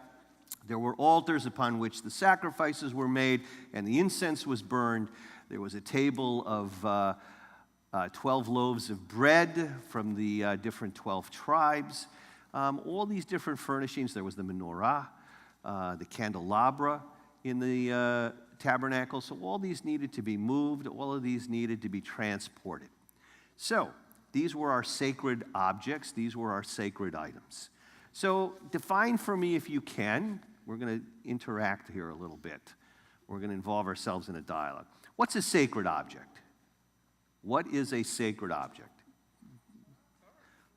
There were altars upon which the sacrifices were made and the incense was burned. There was a table of 12 loaves of bread from the different 12 tribes. All these different furnishings. There was the menorah, the candelabra in the tabernacle. So all these needed to be moved. All of these needed to be transported. So these were our sacred objects. These were our sacred items. So define for me, if you can. We're going to interact here a little bit. We're going to involve ourselves in a dialogue. What's a sacred object? What is a sacred object?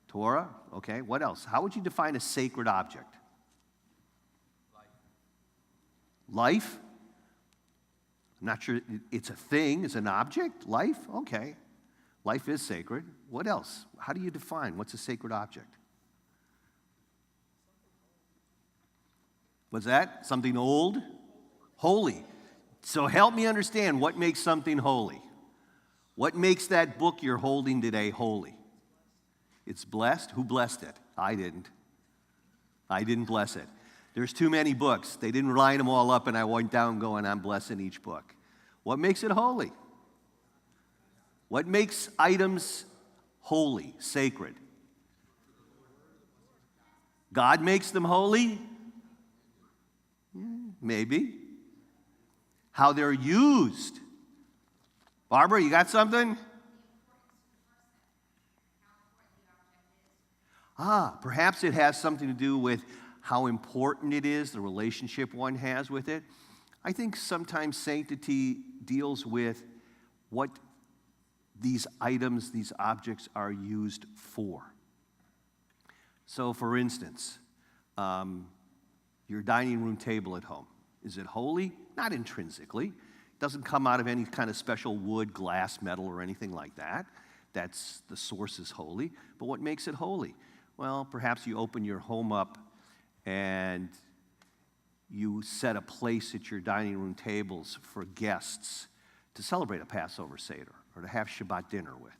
Torah. Okay. What else? How would you define a sacred object? Life? I'm not sure it's a thing, it's an object. Life? Okay. Life is sacred. What else? How do you define what's a sacred object? What's that? Something old? Holy. So help me understand what makes something holy. What makes that book you're holding today holy? It's blessed. Who blessed it? I didn't. I didn't bless it. There's too many books. They didn't line them all up, and I went down going, I'm blessing each book. What makes it holy? What makes items holy, sacred? God makes them holy? Maybe. How they're used. Barbara, you got something? Perhaps it has something to do with how important it is, the relationship one has with it. I think sometimes sanctity deals with what these items, these objects are used for. So, for instance, your dining room table at home. Is it holy? Not intrinsically. It doesn't come out of any kind of special wood, glass, metal, or anything like that. That's the source is holy. But what makes it holy? Well, perhaps you open your home up and you set a place at your dining room tables for guests to celebrate a Passover Seder or to have Shabbat dinner with.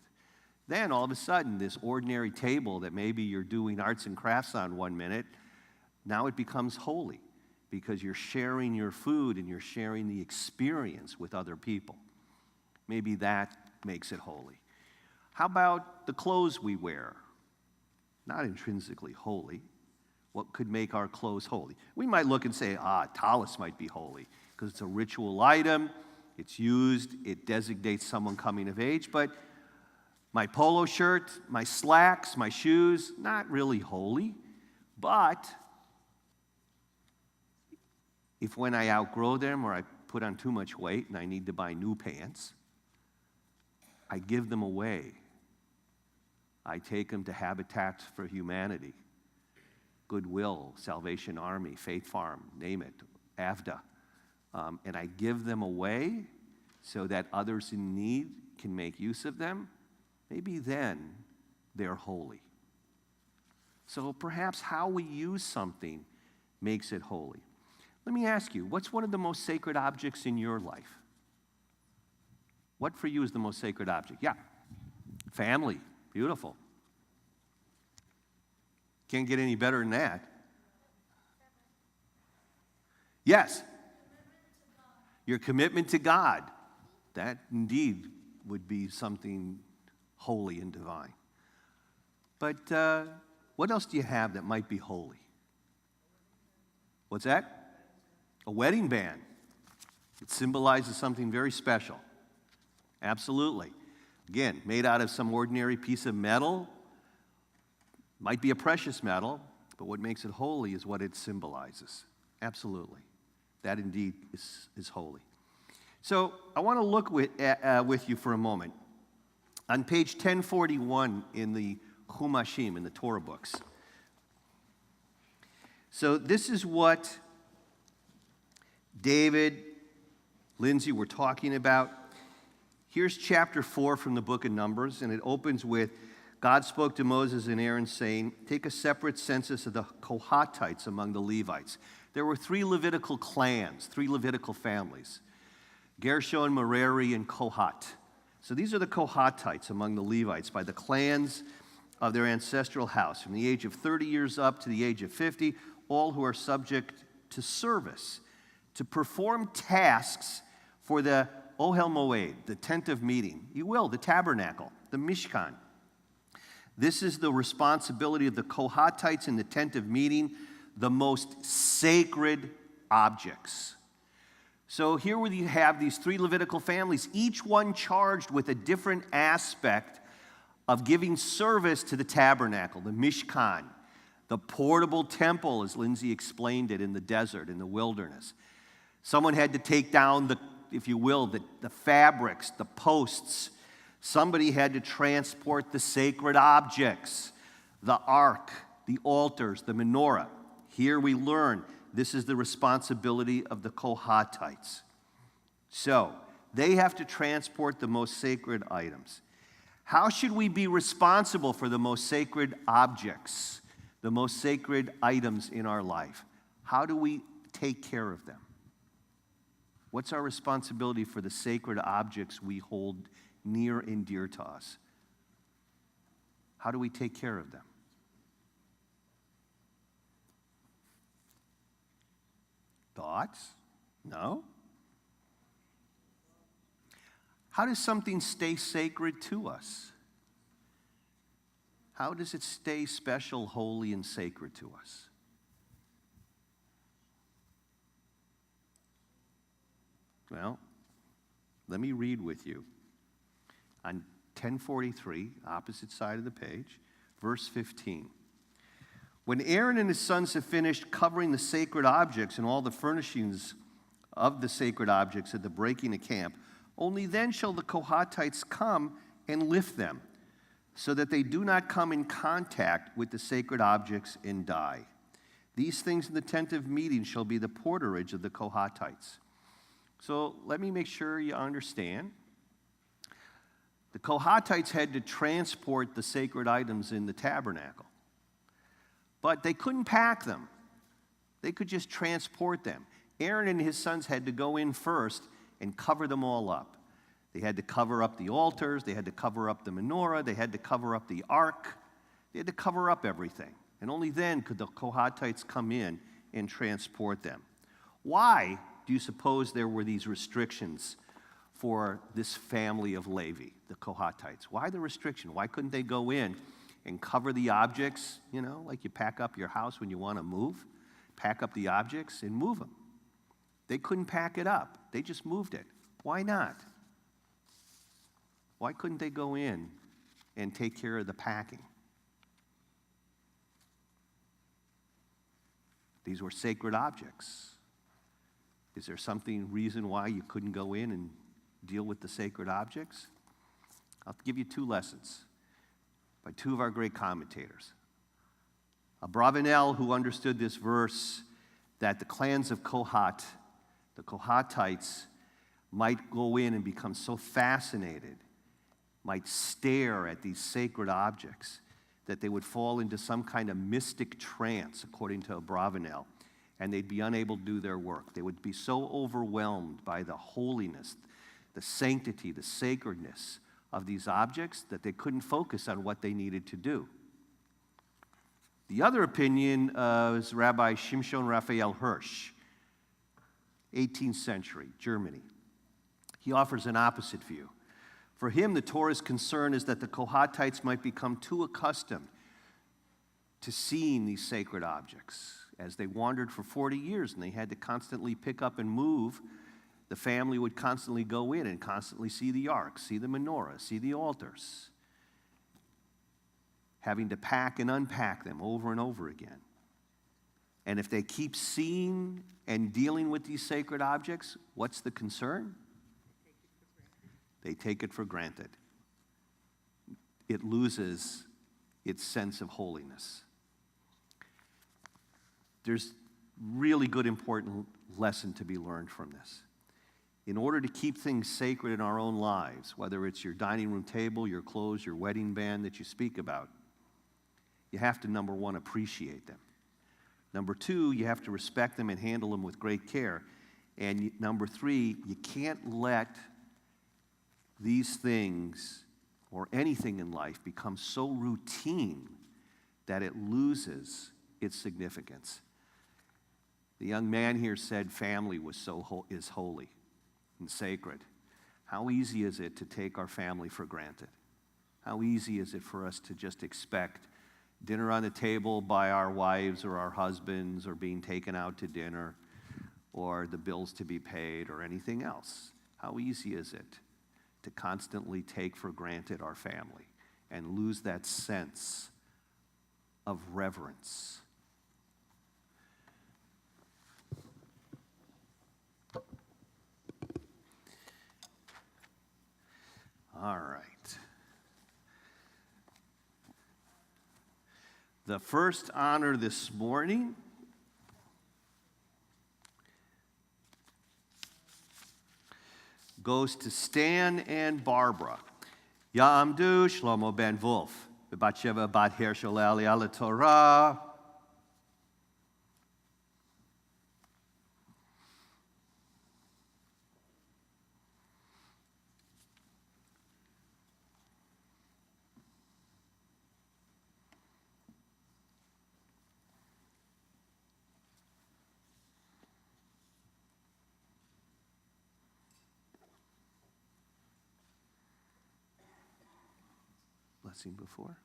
Then all of a sudden, this ordinary table that maybe you're doing arts and crafts on one minute, now it becomes holy because you're sharing your food and you're sharing the experience with other people. Maybe that makes it holy. How about the clothes we wear? Not intrinsically holy. What could make our clothes holy? We might look and say, tallis might be holy because it's a ritual item, it's used, it designates someone coming of age, but my polo shirt, my slacks, my shoes, not really holy. But if when I outgrow them or I put on too much weight and I need to buy new pants, I give them away. I take them to Habitat for Humanity, Goodwill, Salvation Army, Faith Farm, name it, AVDA. And I give them away so that others in need can make use of them. Maybe then they're holy. So perhaps how we use something makes it holy. Let me ask you, what's one of the most sacred objects in your life? What for you is the most sacred object? Yeah, family. Beautiful. Can't get any better than that. Yes. Your commitment to God. That indeed would be something holy and divine. But what else do you have that might be holy? What's that? A wedding band. It symbolizes something very special. Absolutely. Again, made out of some ordinary piece of metal. Might be a precious metal, but what makes it holy is what it symbolizes. Absolutely. That indeed is holy. So I want to look with you for a moment. On page 1041 in the Chumashim, in the Torah books. So this is what David, Lindsay were talking about. Here's chapter 4 from the book of Numbers, and it opens with, God spoke to Moses and Aaron, saying, take a separate census of the Kohathites among the Levites. There were 3 Levitical clans, 3 Levitical families, Gershon, Merari, and Kohat. So these are the Kohathites among the Levites by the clans of their ancestral house, from the age of 30 years up to the age of 50, all who are subject to service, to perform tasks for the Ohel Moed, the tent of meeting, the tabernacle, the Mishkan. This is the responsibility of the Kohathites in the tent of meeting, the most sacred objects. So here we have these 3 Levitical families, each one charged with a different aspect of giving service to the tabernacle, the Mishkan, the portable temple, as Lindsay explained it, in the desert, in the wilderness. Someone had to take down the fabrics, the posts. Somebody had to transport the sacred objects, the ark, the altars, the menorah. Here we learn this is the responsibility of the Kohathites. So they have to transport the most sacred items. How should we be responsible for the most sacred objects, the most sacred items in our life? How do we take care of them? What's our responsibility for the sacred objects we hold near and dear to us? How do we take care of them? Thoughts? No? How does something stay sacred to us? How does it stay special, holy, and sacred to us? Well, let me read with you. On 1043, opposite side of the page, verse 15. When Aaron and his sons have finished covering the sacred objects and all the furnishings of the sacred objects at the breaking of camp, only then shall the Kohathites come and lift them, so that they do not come in contact with the sacred objects and die. These things in the tent of meeting shall be the porterage of the Kohathites. So let me make sure you understand. The Kohathites had to transport the sacred items in the tabernacle, but they couldn't pack them. They could just transport them. Aaron and his sons had to go in first and cover them all up. They had to cover up the altars, they had to cover up the menorah, they had to cover up the ark, they had to cover up everything. And only then could the Kohathites come in and transport them. Why do you suppose there were these restrictions for this family of Levi, the Kohathites? Why the restriction? Why couldn't they go in and cover the objects, like you pack up your house when you want to move? Pack up the objects and move them. They couldn't pack it up. They just moved it. Why not? Why couldn't they go in and take care of the packing? These were sacred objects. Is there reason why you couldn't go in and deal with the sacred objects? I'll give you 2 lessons by 2 of our great commentators. Abravanel, who understood this verse, that the clans of Kohat, the Kohathites, might go in and become so fascinated, might stare at these sacred objects, that they would fall into some kind of mystic trance, according to Abravanel, and they'd be unable to do their work. They would be so overwhelmed by the holiness, the sanctity, the sacredness of these objects that they couldn't focus on what they needed to do. The other opinion is Rabbi Shimshon Raphael Hirsch, 18th century, Germany. He offers an opposite view. For him, the Torah's concern is that the Kohatites might become too accustomed to seeing these sacred objects. As they wandered for 40 years and they had to constantly pick up and move, the family would constantly go in and constantly see the ark, see the menorah, see the altars, having to pack and unpack them over and over again. And if they keep seeing and dealing with these sacred objects, what's the concern? They take it for granted. It loses its sense of holiness. There's really good, important lesson to be learned from this. In order to keep things sacred in our own lives, whether it's your dining room table, your clothes, your wedding band that you speak about, you have to, number one, appreciate them. Number two, you have to respect them and handle them with great care. And number three, you can't let these things or anything in life become so routine that it loses its significance. The young man here said family is holy and sacred. How easy is it to take our family for granted? How easy is it for us to just expect dinner on the table by our wives or our husbands, or being taken out to dinner, or the bills to be paid, or anything else? How easy is it to constantly take for granted our family and lose that sense of reverence? All right. The first honor this morning goes to Stan and Barbara. Ya'amdu Shlomo ben Wolf, Bat Sheva bat Hershel ala Torah. Blessing before.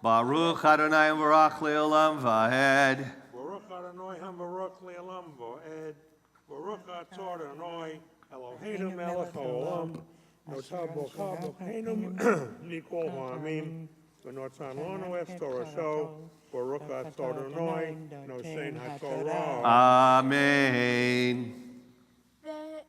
Baruch Adonai Baruch Le'olam Va'ed. Baruch Adonai Baruch Le'olam Va'ed. Baruch Atah Adonai Eloheinu Melech Haolam. Notah Bocha Bocheinu Nikol Ha'amim. V'notan Lanu Es Torasho. Baruch Atah Adonai Nosein HaTorah. Amen.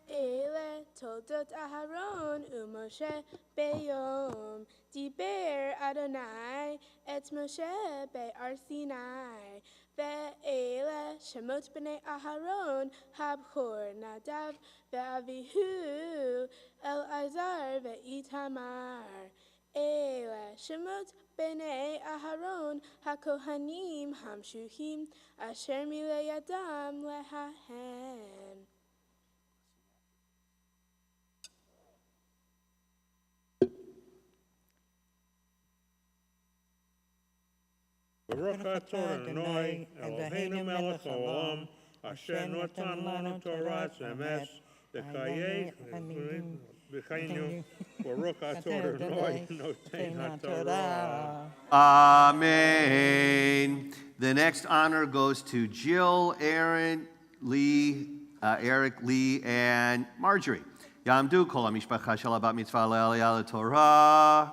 ואלה תולדות אהרון ומשה ביום דיבר אדוני את משה בהר סיני. ואלה שמות בני אהרון הבכור נדב ואביהו אלעזר ואיתמר. אלה שמות בני אהרון הכהנים המשוחים אשר מילא ידם להם. Baruch Atah Adonai Eloheinu Melech Haolam. Asher Notan Lanu Torah Emes. V'chayinu. Baruch Atah Adonai Nosein HaTorah. Amen. The next honor goes to Jill, Aaron, Eric, Lee, and Marjorie. Ya'amdu kol ha'mishpacha shel habat mitzvah le'aliyah leTorah.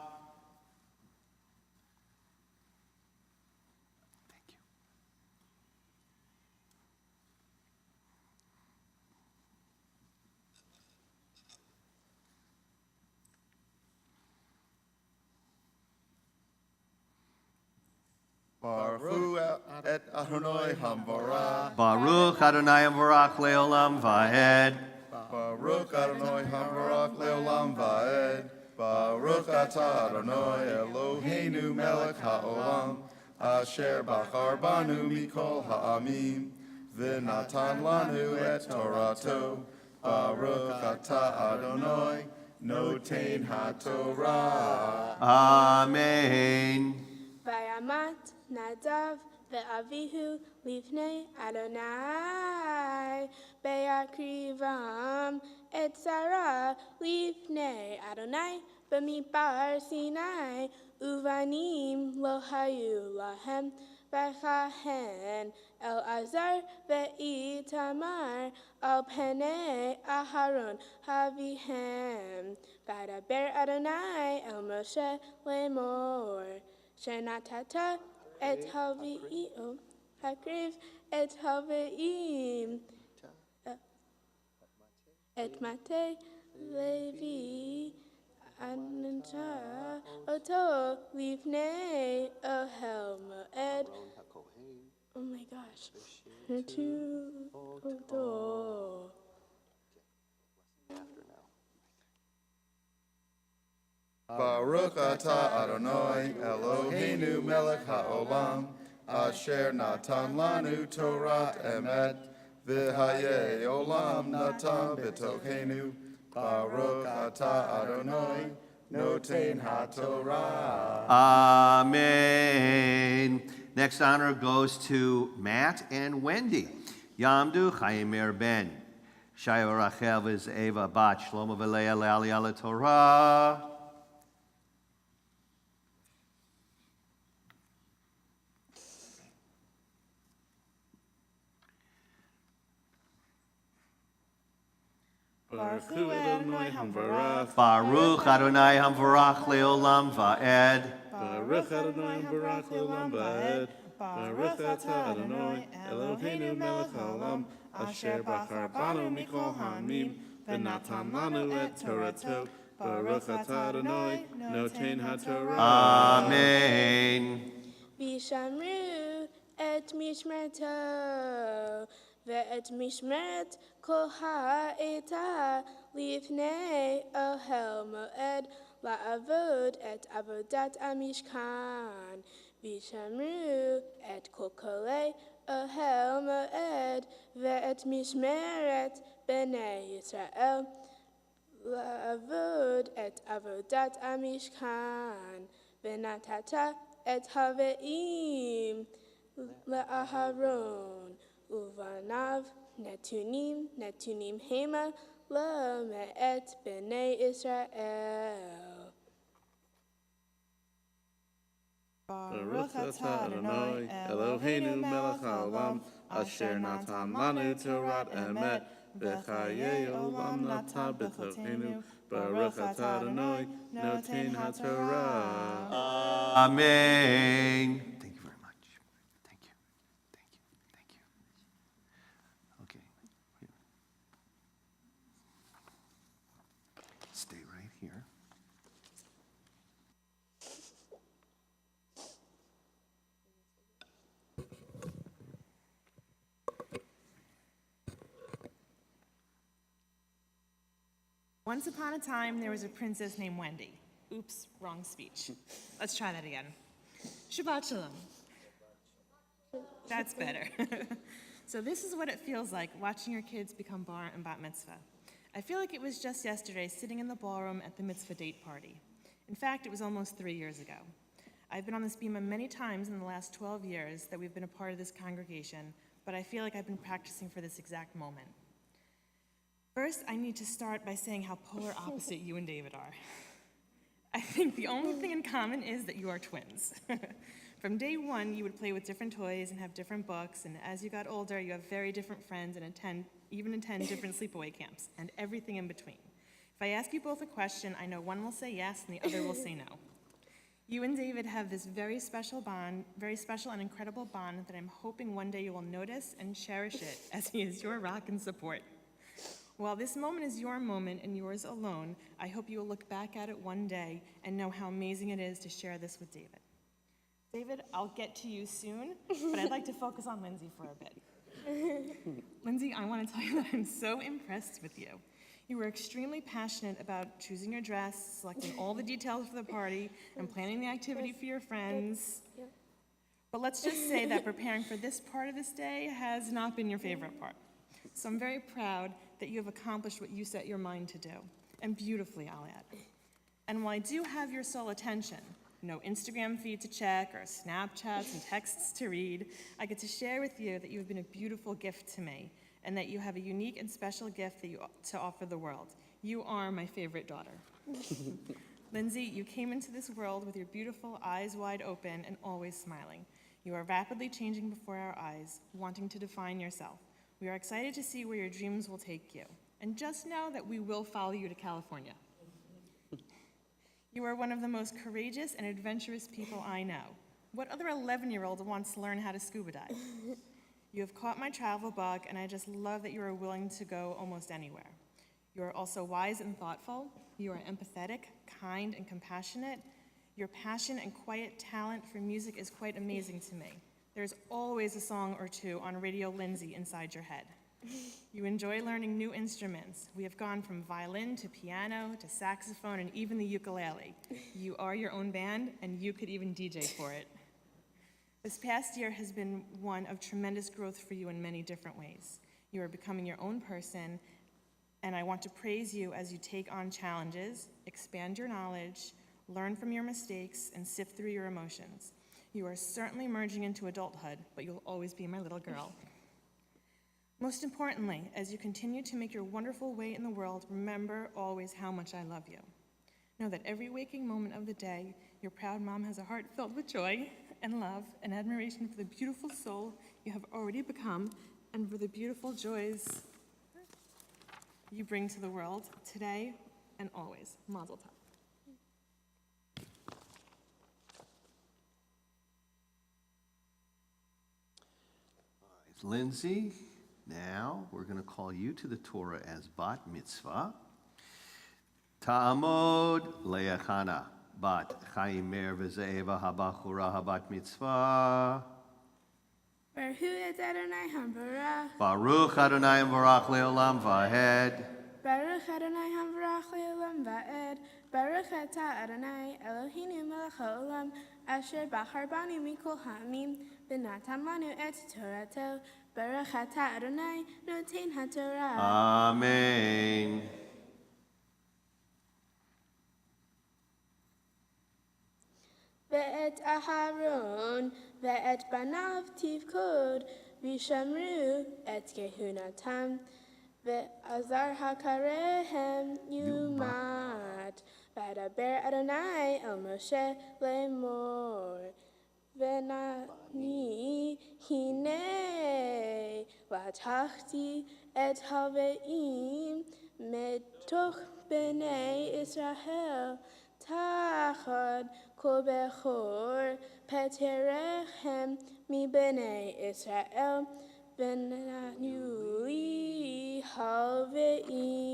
Baruch et Adonai Hamvarah. Baruch Adonai Baruch Le'olam Va'ed. Baruch Adonai Hamvarach Le'olam Va'ed. Baruch Atah Adonai Eloheinu Melech Haolam. Asher bachar banu mikol ha'amim. V'natan lanu et Torato. Baruch Atah Adonai Notein HaTorah. Amen. Vayamat Nadav ve'avihu lifnei Adonai be'akrivam et Sarah lifnei Adonai b'midbar Sinai uvanim lo hayu lahem v'chahen Elazar ve'itamar al penei Aharon havihem v'adaber Adonai el Moshe lemor shenatata et havi'im hakriv et havi'im et mate levi ananta oto livnei ohel moed. Oh my gosh. To oto. Baruch atah Adonai Eloheinu melech haolam asher natan lanu Torah emet v'hayei olam natan b'tochenu Baruch atah Adonai noten haTorah. Amen. Next honor goes to Matt and Wendy. Yamdu Chayimer Ben. Shaya Rachel v'Eva Bat Shlomo v'Leah le'aliyah leTorah. Baruch Hu Adonai Hamvarach. Baruch Adonai Hamvarach le'olam va'ed. Baruch Adonai Hamvarach le'olam va'ed. Baruch atah Adonai Eloheinu melech haolam asher bachar banu mikol ha'amim v'natan lanu et Torato. Baruch atah Adonai noten haTorah. Amen. Vishamru et mishmerto ve'et mishmeret kol ha'eta lifnei ohel moed la'avod et avodat amishkan. Vishamru et kol kolei ohel moed ve'et mishmeret b'nei Yisrael la'avod et avodat amishkan. V'natata et have'im le'aharon uvanav netunim hema le'me'et b'nei Israel. Baruch atah Adonai Eloheinu melech haolam asher natan lanu Torah emet v'chayei olam natan b'tochenu. Baruch atah Adonai noten haTorah. Amen. Thank you very much. Thank you. Thank you. Thank you. Okay. Stay right here. Once upon a time, there was a princess named Wendy. Oops, wrong speech. Let's try that again. Shabbat Shalom. That's better. So this is what it feels like watching your kids become bar and bat mitzvah. I feel like it was just yesterday sitting in the ballroom at the mitzvah date party. In fact, it was almost 3 years ago. I've been on this bima many times in the last 12 years that we've been a part of this congregation, but I feel like I've been practicing for this exact moment. First, I need to start by saying how polar opposite you and David are. I think the only thing in common is that you are twins. From day one, you would play with different toys and have different books, and as you got older, you have very different friends and even attend different sleepaway camps, and everything in between. If I ask you both a question, I know one will say yes and the other will say no. You and David have this very special bond, very special and incredible bond that I'm hoping one day you will notice and cherish it as he is your rock and support. While this moment is your moment and yours alone, I hope you will look back at it one day and know how amazing it is to share this with David. David, I'll get to you soon, but I'd like to focus on Lindsay for a bit. Lindsay, I want to tell you that I'm so impressed with you. You were extremely passionate about choosing your dress, selecting all the details for the party, and planning the activity for your friends. But let's just say that preparing for this part of this day has not been your favorite part. So I'm very proud that you have accomplished what you set your mind to do, and beautifully, I'll add. And while I do have your sole attention, no Instagram feed to check or Snapchats and texts to read. I get to share with you that you have been a beautiful gift to me and that you have a unique and special gift to offer the world. You are my favorite daughter. Lindsay, you came into this world with your beautiful eyes wide open and always smiling. You are rapidly changing before our eyes, wanting to define yourself. We are excited to see where your dreams will take you. And just know that we will follow you to California. You are one of the most courageous and adventurous people I know. What other 11-year-old wants to learn how to scuba dive? You have caught my travel bug, and I just love that you are willing to go almost anywhere. You are also wise and thoughtful. You are empathetic, kind, and compassionate. Your passion and quiet talent for music is quite amazing to me. There's always a song or two on Radio Lindsay inside your head. You enjoy learning new instruments. We have gone from violin to piano to saxophone and even the ukulele. You are your own band, and you could even DJ for it. This past year has been one of tremendous growth for you in many different ways. You are becoming your own person, and I want to praise you as you take on challenges, expand your knowledge, learn from your mistakes, and sift through your emotions. You are certainly merging into adulthood, but you'll always be my little girl. Most importantly, as you continue to make your wonderful way in the world, remember always how much I love you. Know that every waking moment of the day, your proud mom has a heart filled with joy and love and admiration for the beautiful soul you have already become and for the beautiful joys you bring to the world today and always. Mazel tov. Lindsay, now we're going to call you to the Torah as bat mitzvah. Ta'amod le'achana bat chaimer v'ze'eva habachura habat mitzvah. Baruch et Adonai Hambarach. Baruch Adonai Barach le'olam v'ahed. Baruch Adonai Hambarach le'olam va'ed. Baruch atah Adonai Eloheinu melech haolam asher bachar banu mikol ha'amim v'natan lanu et Torato. Baruch atah Adonai noten haTorah. Amen. ואת אהרון ואת בניו תפקוד וישמרו את כהונתם ועזר הקריהם יומת וידבר אדוני אל משה לאמור ונני הנה לקחתי את הלוויים מתוך בני ישראל תחת כל בכור פטריכם מבני ישראל ונתנו לי הלוויים.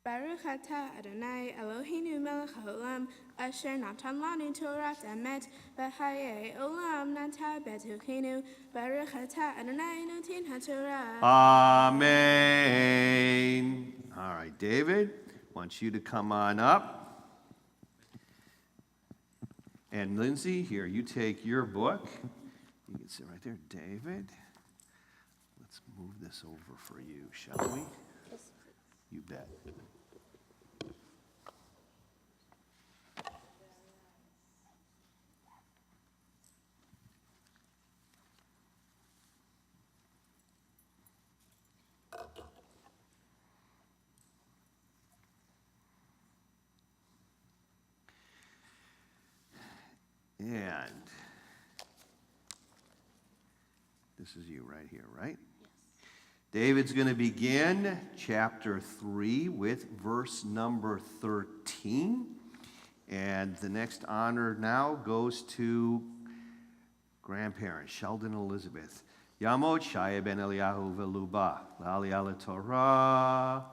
Baruch atah Adonai Eloheinu melech haolam asher natan lanu Torat emet v'chayei olam nata betuchenu. Baruch atah Adonai noten haTorah. Amen. All right, David, I want you to come on up. And Lindsay, here, you take your book. You can sit right there. David, let's move this over for you, shall we? You bet. And this is you right here, right? Yes. David's going to begin chapter 3 with verse number 13. And the next honor now goes to grandparents, Sheldon and Elizabeth. Yamot Shaya ben Eliyahu veluba, la'aliyah Torah.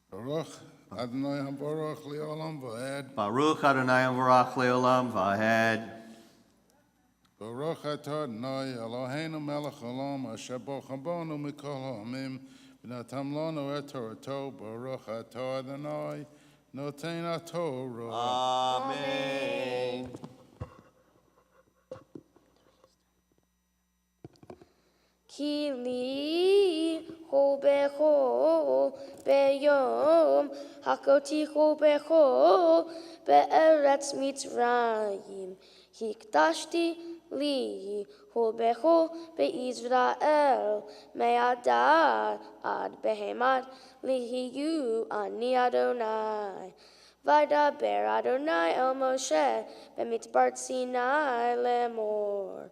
Baruch Adonai Hambarach le'olam va'ed. Baruch Adonai Barach le'olam v'ahed. Baruch atah Adonai Eloheinu melech haolam asher bachar banu mikol ha'amim V'natam lanu et Torato, Baruch atah Adonai, noten haTorah. Amen. Ki li ho becho beyom hakoti ho becho be'eretz Mitzrayim hikdashti li ho becho be'Israel me'adar ad behemat lihiyu ani Adonai. Vaydaber Adonai el Moshe b'mitbar Sinai lemor.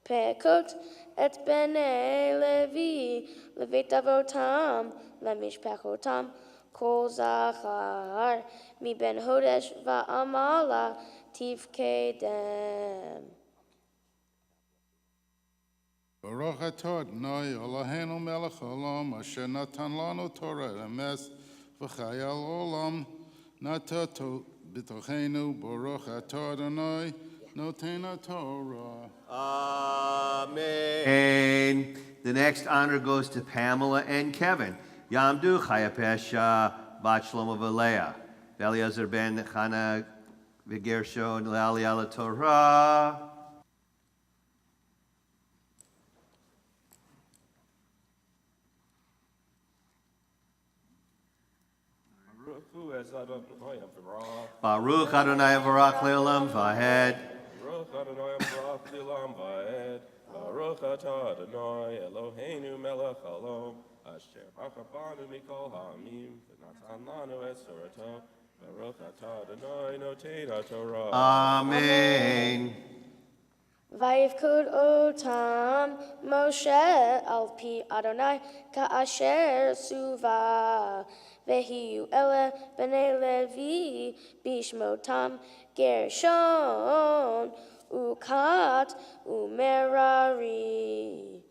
Pekot et bene Levi, Levit avotam, lemishpachotam, kol zachar, mi ben hodesh va'amala, tivkedem. Baruch atah Adonai, Eloheinu melech haolam, asher natan lanu Torah emes, v'chayal olam, natato b'tochenu, Baruch atah Adonai, noten haTorah. Amen. The next honor goes to Pamela and Kevin. Yamdu Chayapesha Bat Shlomo V'Leah. Eliezer ben Chana V'Gershon Le'ali ala Torah. Baruch Adonai Barak Le'olam Vahed. Baruch Adonai Baruch Le'olam Va'ed. Baruch atah Adonai Eloheinu melech haolam asher bachar banu mikol ha'amim v'natan lanu et Torato. Baruch atah Adonai noten haTorah. Amen. Vayivkud otam Moshe al pi Adonai ka'asher suva. Vehiyu ele b'nei Levi bishmotam Gershon ukat umerari.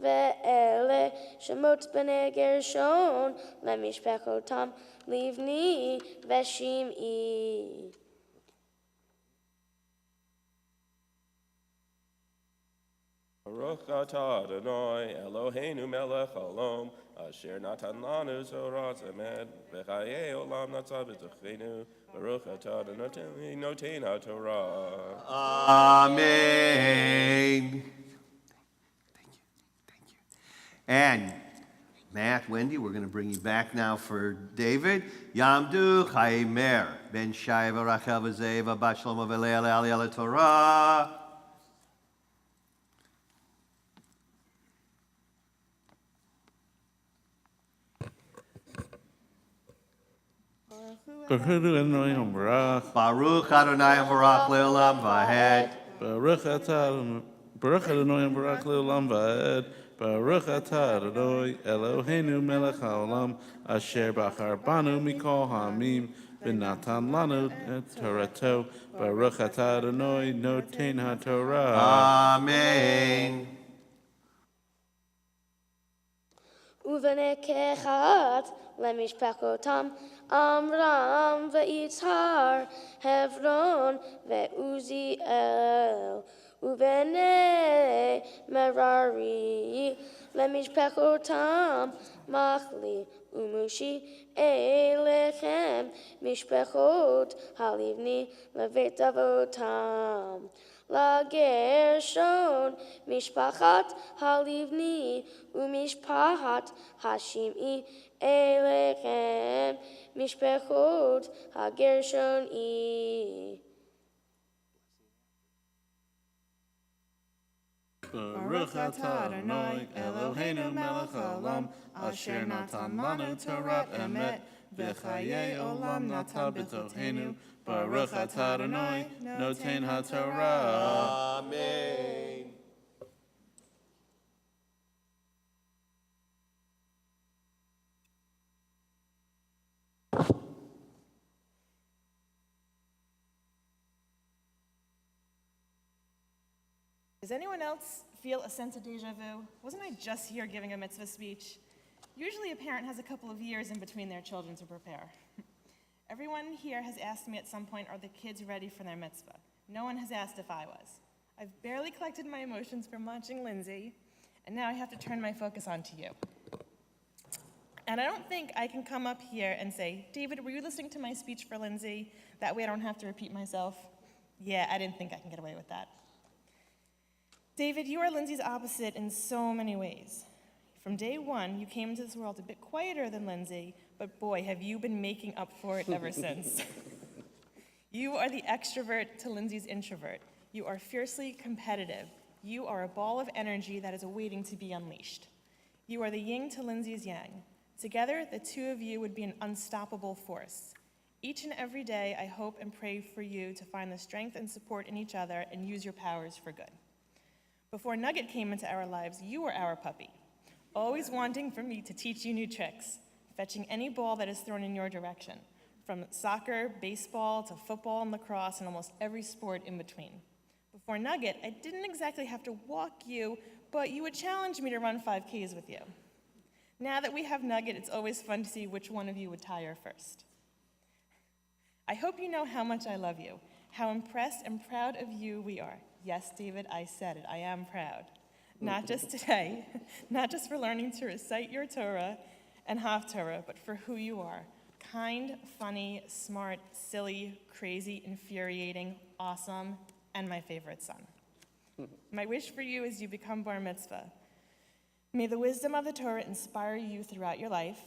Ve'ele shemot b'nei Gershon lemishpachotam livni v'shim'i. Baruch atah Adonai Eloheinu melech haolam asher natan lanu Torah emet v'chayei olam natzah b'tochenu. Baruch atah Adonai noten haTorah. Amen. Thank you. And Matt, Wendy, we're going to bring you back now for David. Yamdu Chaymer ben Shai v'Rachel v'Zeva bat Shlomo v'Leah le'ali ala Torah. Baruch Adonai Baruch. Baruch Adonai Barak Le'olam Vahed. Baruch atah Adonai Baruch Le'olam Va'ed. Baruch atah Adonai Eloheinu melech haolam asher bachar banu mikol ha'amim v'natan lanu et Torato. Baruch atah Adonai noten haTorah. Amen. Uvene kechat lemishpachotam Amram ve'Yitzhar Hebron ve'Uziel Uvene Merari lemishpachotam Machli Umushi Elechem Mishpachot Halivni Levet Avotam La Gershon Mishpachat Halivni Umishpachat Hashim'i Elechem Mishpachot HaGershoni. Baruch atah Adonai Eloheinu melech haolam asher natan lanu Torah emet v'chayei olam natan b'tochenu. Baruch atah Adonai noten haTorah. Amen. Does anyone else feel a sense of deja vu? Wasn't I just here giving a mitzvah speech? Usually a parent has a couple of years in between their children to prepare. Everyone here has asked me at some point, are the kids ready for their mitzvah? No one has asked if I was. I've barely collected my emotions from watching Lindsay, And now I have to turn my focus onto you. And I don't think I can come up here and say, David, were you listening to my speech for Lindsay? That way I don't have to repeat myself. Yeah, I didn't think I can get away with that. David, you are Lindsay's opposite in so many ways. From day one, you came into this world a bit quieter than Lindsay, but boy, have you been making up for it ever since. You are the extrovert to Lindsay's introvert. You are fiercely competitive. You are a ball of energy that is awaiting to be unleashed. You are the yin to Lindsay's yang. Together, the two of you would be an unstoppable force. Each and every day, I hope and pray for you to find the strength and support in each other and use your powers for good. Before Nugget came into our lives, you were our puppy, always wanting for me to teach you new tricks, fetching any ball that is thrown in your direction, from soccer, baseball, to football and lacrosse, and almost every sport in between. Before Nugget, I didn't exactly have to walk you, but you would challenge me to run 5Ks with you. Now that we have Nugget, it's always fun to see which one of you would tire first. I hope you know how much I love you, how impressed and proud of you we are. Yes, David, I said it. I am proud. Not just today, not just for learning to recite your Torah and Haftorah, but for who you are. Kind, funny, smart, silly, crazy, infuriating, awesome, and my favorite son. My wish for you is you become bar mitzvah. May the wisdom of the Torah inspire you throughout your life.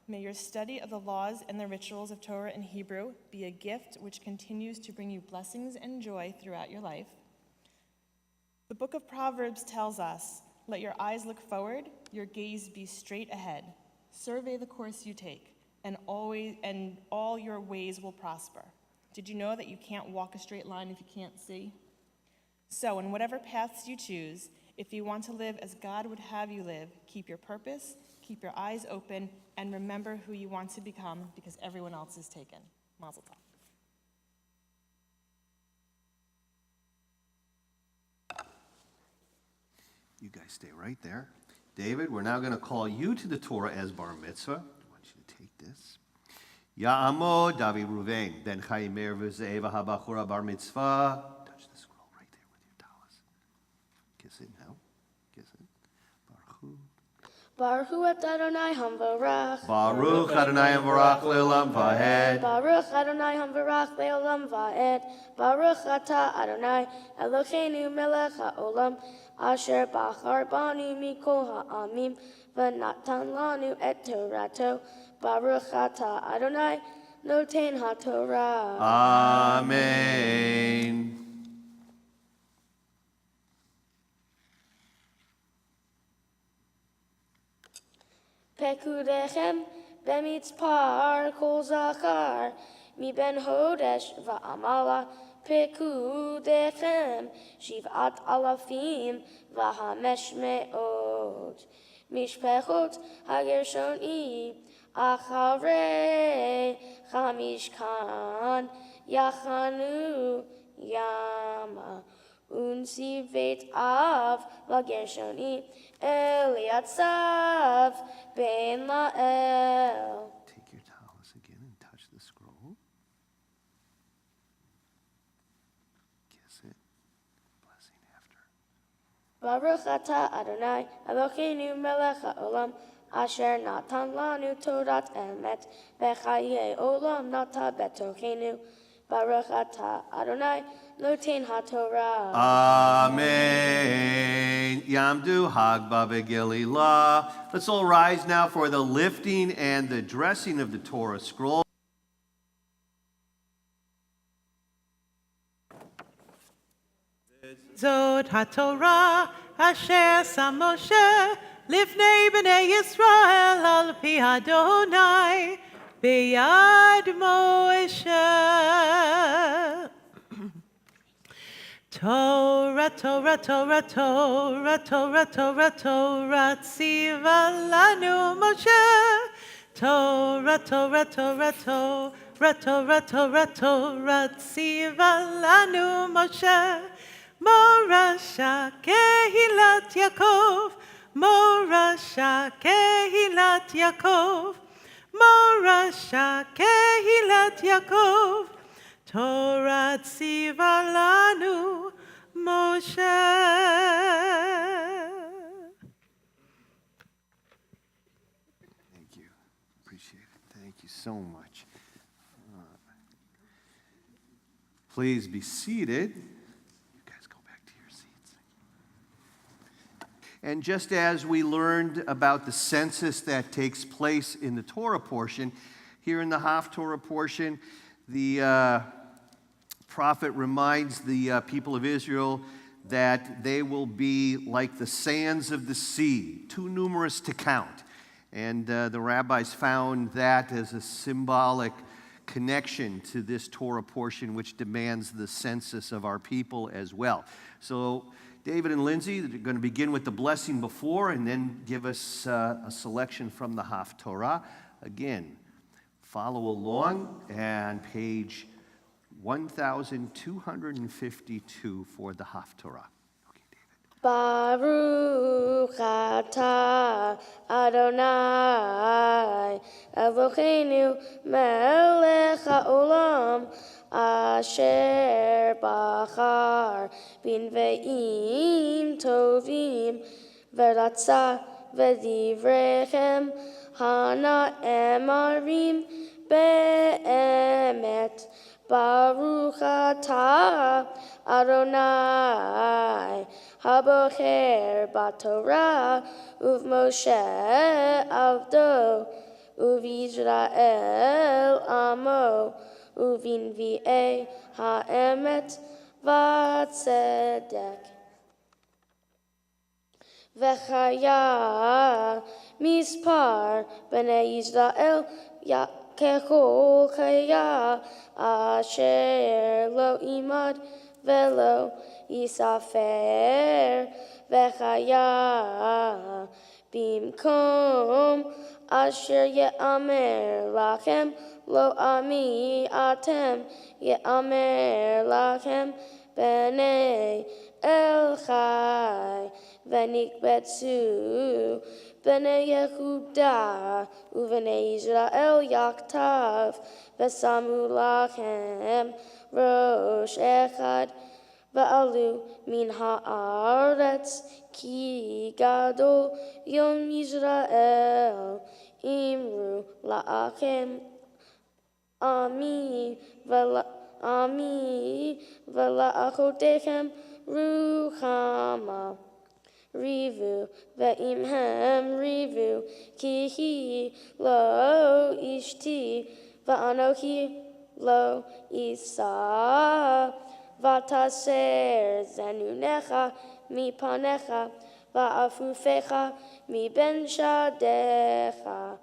May your study of the laws and the rituals of Torah in Hebrew be a gift which continues to bring you blessings and joy throughout your life. The book of Proverbs tells us, let your eyes look forward, your gaze be straight ahead. Survey the course you take, and all your ways will prosper. Did you know that you can't walk a straight line if you can't see? So in whatever paths you choose, if you want to live as God would have you live, keep your purpose, keep your eyes open, and remember who you want to become, because everyone else is taken. Mazel tov. You guys stay right there. David, we're now going to call you to the Torah as bar mitzvah. I want you to take this. Ya'amod David Ruvain, ben Chaim Meir v'Ze'eva habachura bar mitzvah. Touch the scroll right there with your talis. Kiss it now. Kiss it. Baruch Hu. Baruch Adonai Hamvarach. Baruch Adonai Hamvarach le'olam va'ed. Baruch Adonai Hamvarach le'olam va'ed. Baruch Ata Adonai Eloheinu melech ha'olam asher bachar banu mikol ha'amim v'natan lanu et Torato. Baruch Ata Adonai noten ha'Torah. Amen. Pekudechem bemitzpar kol zachar mi ben hodesh va'amala pekudechem shivat alafim v'hamesh me'od mishpechot hagershonim acharei chamishkan yachanu yama Unsivet av lagershoni Eliatzav ben Lael. Take your talis again and touch the scroll. Kiss it. Blessing after. Baruch Ata Adonai Eloheinu melech haolam asher natan lanu Torat emet v'chaye olam nata betochenu. Baruch Ata Adonai Noten HaTorah. Amen. Yamdu Hagba V'Gililah. Let's all rise now for the lifting and the dressing of the Torah scroll. Zod HaTorah asher sam Moshe lifnei b'nei Yisrael al pi Adonai b'yad Moshe. Torah, Torah, Torah, Torah, Torah, Torah, Torah, tziva lanu Moshe. Torah, Torah, Torah, Torah, Torah, Torah, Torah, tziva lanu Moshe. Morasha kehilat Yaakov, Morasha kehilat Yaakov, Morasha kehilat Yaakov. Torah tziva lanu Moshe. so much. Please be seated. You guys go back to your seats. And just as we learned about the census that takes place in the Torah portion, here in the Haftorah portion, the prophet reminds the people of Israel that they will be like the sands of the sea, too numerous to count. And the rabbis found that as a symbolic connection to this Torah portion, which demands the census of our people as well. So David and Lindsay are going to begin with the blessing before and then give us a selection from the Haftorah. Again, follow along, and page 1252 for the Haftorah. Okay, David. Baruch atah Adonai Eloheinu melech haolam asher bachar b'nveim tovim v'ratza v'divrechem hana emarim be'emet. Baruch atah Adonai habocher b'Torah uv'Moshe avdo uv'Yisrael amo uv'invi'ei ha'emet v'tzedek. V'chaya mispar b'nei Yisrael kechol chaya asher lo imad velo yisafer v'chaya bimkom asher ye'amer lachem lo ami atem ye'amer lachem b'nei el chai v'nikbetzu b'nei Yehuda u'b'nei Yisrael yaktav v'samu lachem rosh echad v'alu min haaretz ki gadol yom Yisrael imru lachem ami v'la'achotechem ruchama rivu ve'imhem rivu kihi lo ishti va'anohi lo isa v'taser zenunecha mipanecha va'afufecha miben shadecha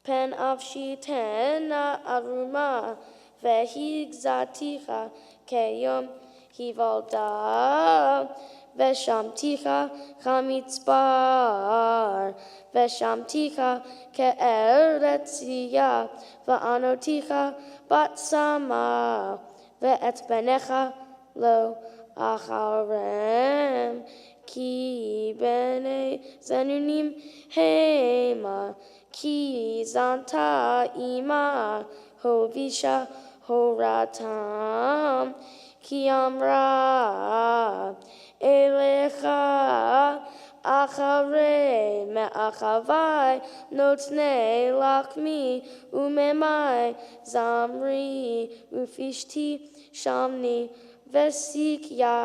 pen avshitena aruma ve'higzaticha keyom hivalda Veshamticha chamitzbar, Veshamticha ke'eretziya, Va'anoticha batsama, Ve'et benecha lo acharem, Ki bene zenunim hema, Ki zanta ima, Hovisha horatam, Ki amra, Elecha acharei me'achavai notnei lachmi umemai zamri ufishti shamni vesikya.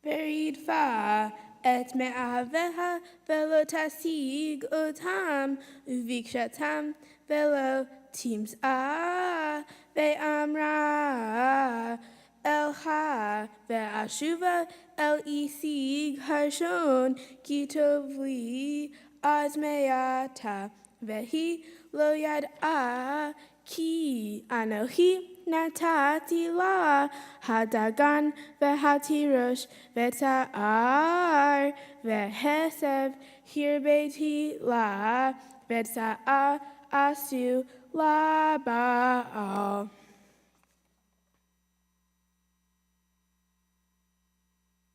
Ve'idva et me'aveha velo tasig otam uvikshatam velo tims'a ve'amra elcha ve'ashuva el isig harshon kitovli azmeata vehi lo yad'a ki anohi Natati la hadagan vehatirosh veta'ar vehesev hirbeti la vetsa'a asu la ba'al.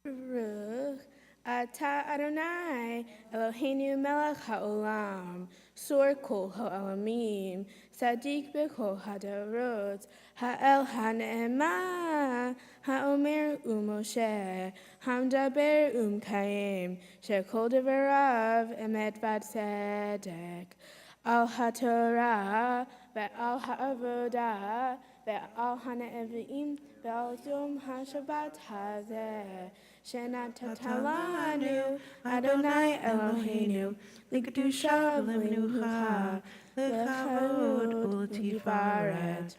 Baruch Ata Adonai, Eloheinu melech haolam, Sor kol ha'olamim, Sadik b'kol hadarot, Ha'el ha'ne'ema, Ha'omer u'Moshe, Hamdaber u'Mkayim, Shekol devarav emet v'tzedek, Al ha'torah, ve'al ha'avodah, ve'al ha'ne'evim, ve'al yom ha'shabbat hazeh, Shenatalanu, Adonai Eloheinu, Likdusha v'limnucha, Lechavod u'tifaret,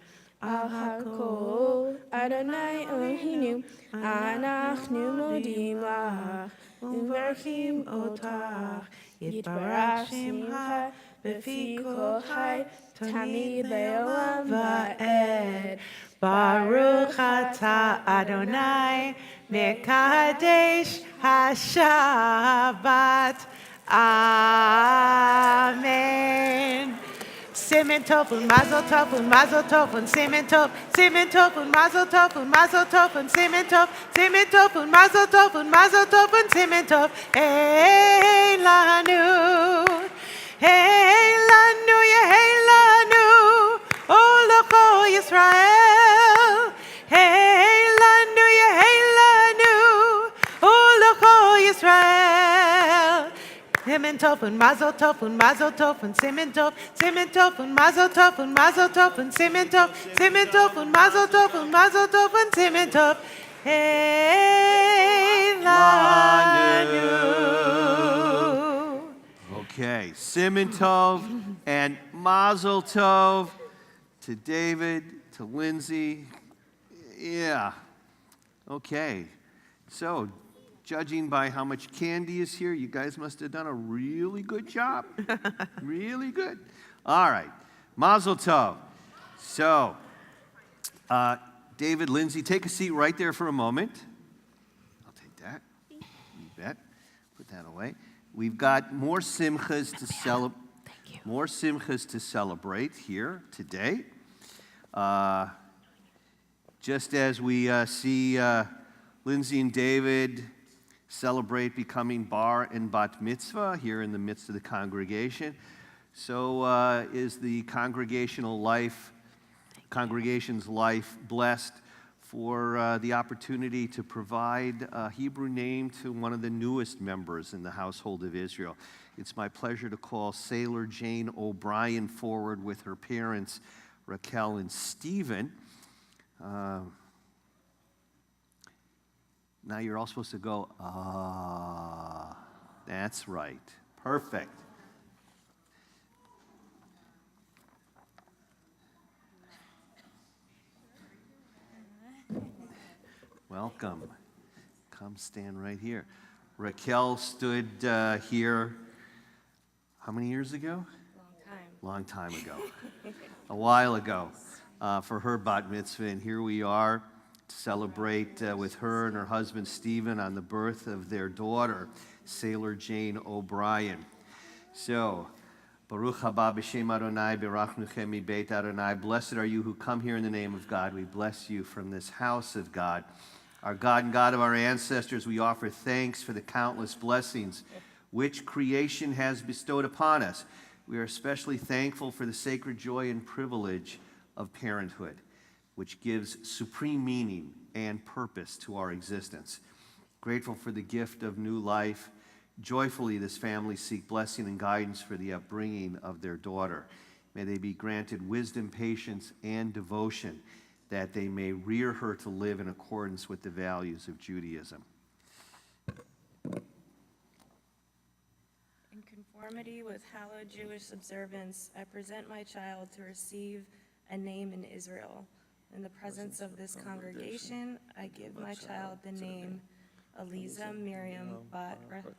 Al hakol, Adonai Eloheinu, Anachnu modim lach, U'mverchim otach, Yitbarach Shimcha, B'fi kol chai, Tamid le'olam va'ed. Baruch atah Adonai Mekadesh HaShabbat. Amen. Simen tov und mazel tov und mazel tov und simen tov und mazel tov und mazel tov und simen tov und mazel tov und simen tov. Hey lanu, Yehelanu, Olocho Yisrael. Hey lanu, Yehelanu, Olocho Yisrael. Simen tov und mazel tov und simen tov und mazel tov und simen tov und mazel tov und simen tov. Hey lanu. Okay, Siman Tov and Mazel Tov to David, to Lindsay. Yeah. Okay. So, judging by how much candy is here, you guys must have done a really good job. Really good. All right. Mazel Tov. So, David, Lindsay, take a seat right there for a moment. I'll take that. You bet. Put that away. We've got more simchas to celebrate here today. Just as we see Lindsay and David celebrate becoming bar and bat mitzvah here in the midst of the congregation, so is the congregation's life blessed for the opportunity to provide a Hebrew name to one of the newest members in the household of Israel. It's my pleasure to call Sailor Jane O'Brien forward with her parents, Raquel and Stephen. Now you're all supposed to go, ah. That's right. Perfect. Welcome. Come stand right here. Raquel stood here, how many years ago? Long time ago. A while ago for her bat mitzvah, and here we are to celebrate with her and her husband Stephen on the birth of their daughter, Sailor Jane O'Brien. So, Baruch haba b'shem Adonai, berachnuchem mi beit Adonai. Blessed are you who come here in the name of God. We bless you from this house of God. Our God and God of our ancestors, we offer thanks for the countless blessings which creation has bestowed upon us. We are especially thankful for the sacred joy and privilege of parenthood, which gives supreme meaning and purpose to our existence. Grateful for the gift of new life, joyfully this family seek blessing and guidance for the upbringing of their daughter. May they be granted wisdom, patience, and devotion, that they may rear her to live in accordance with the values of Judaism. In conformity with hallowed Jewish observance, I present my child to receive a name in Israel. In the presence of this congregation, I give my child the name Eliza Miriam bat Rachel